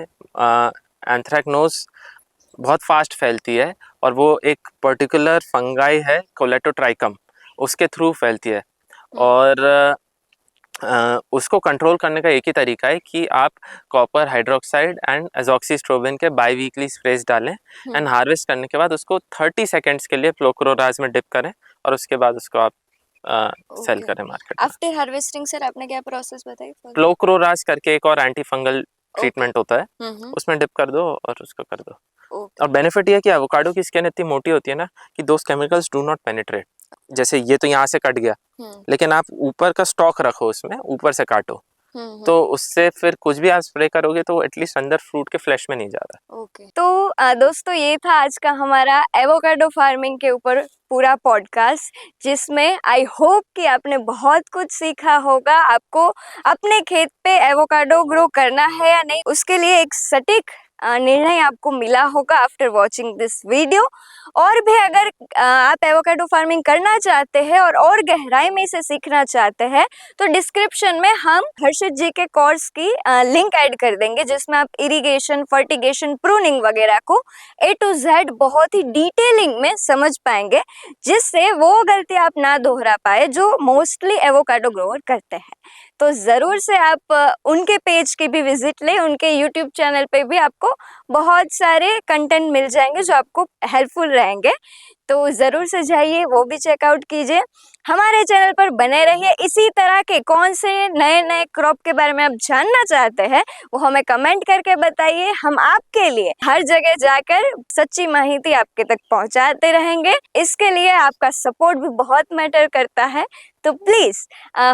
एंथ्रैक्नोस बहुत फास्ट फैलती है, और वो एक पर्टिकुलर फंगाई है कोलेटोट्राइकम, उसके थ्रू फैलती है। और उसको कंट्रोल करने का एक ही तरीका है कि आप कॉपर हाइड्रोक्साइड एंड एजॉक्सीस्ट्रोबिन के बाई वीकली स्प्रेस डालें, एंड हार्वेस्ट करने के बाद उसको 30 सेकेंड्स के लिए प्लोक्लोराज में डिप करें, और उसके बाद उसको आप सेल करें मार्केट में। आफ्टर हार्वेस्टिंग सर आपने क्या प्रोसेस बताई? प्लोक्लोराज करके एक और एंटी फंगल ट्रीटमेंट होता है, उसमें डिप कर दो और उसको कर दो। और बेनिफिट ये है कि एवोकाडो की स्किन इतनी मोटी होती है ना कि दोस केमिकल्स डू नॉट पेनिट्रेट। जैसे ये तो यहाँ से कट गया, लेकिन आप ऊपर का स्टॉक रखो, उसमें ऊपर से काटो, तो उससे फिर कुछ भी आप स्प्रे करोगे तो एटलीस्ट अंदर फ्रूट के फ्लैश में नहीं जा रहा। तो दोस्तों ये था आज का हमारा एवोकाडो फार्मिंग के ऊपर पूरा पॉडकास्ट, जिसमें आई होप कि आपने बहुत कुछ सीखा होगा। आपको अपने खेत पे एवोकाडो ग्रो करना है या नहीं, उसके लिए एक सटीक निर्णय आपको मिला होगा आफ्टर वॉचिंग दिस वीडियो। और भी अगर आप एवोकाडो फार्मिंग करना चाहते हैं और गहराई में इसे सीखना चाहते हैं, तो डिस्क्रिप्शन में हम हर्षित जी के कोर्स की लिंक ऐड कर देंगे, जिसमें आप इरिगेशन, फर्टिगेशन, प्रूनिंग वगैरह को A to Z बहुत ही डिटेलिंग में समझ पाएंगे, जिससे वो गलती आप ना दोहरा पाए जो मोस्टली एवोकाडो ग्रोवर करते हैं। तो जरूर से आप उनके पेज की भी विजिट लें, उनके यूट्यूब चैनल पे भी आपको बहुत सारे कंटेंट मिल जाएंगे जो आपको हेल्पफुल रहेंगे। तो जरूर से जाइए, वो भी चेकआउट कीजिए। हमारे चैनल पर बने रहिए। इसी तरह के कौन से नए नए क्रॉप के बारे में आप जानना चाहते हैं, वो हमें कमेंट करके बताइए। हम आपके लिए हर जगह जाकर सच्ची माहिती आपके तक पहुंचाते रहेंगे। इसके लिए आपका सपोर्ट भी बहुत मैटर करता है। तो प्लीज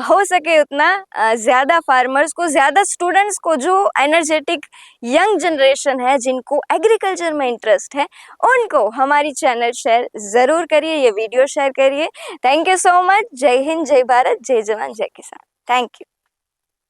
हो सके उतना ज्यादा फार्मर्स को, ज्यादा स्टूडेंट्स को, जो एनर्जेटिक यंग जनरेशन है, जिनको एग्रीकल्चर में इंटरेस्ट है, उनको हमारी चैनल शेयर जरूर करिए, ये वीडियो शेयर करिए। Thank you so much. जय हिंद, जय भारत, जय जवान, जय किसान। Thank you.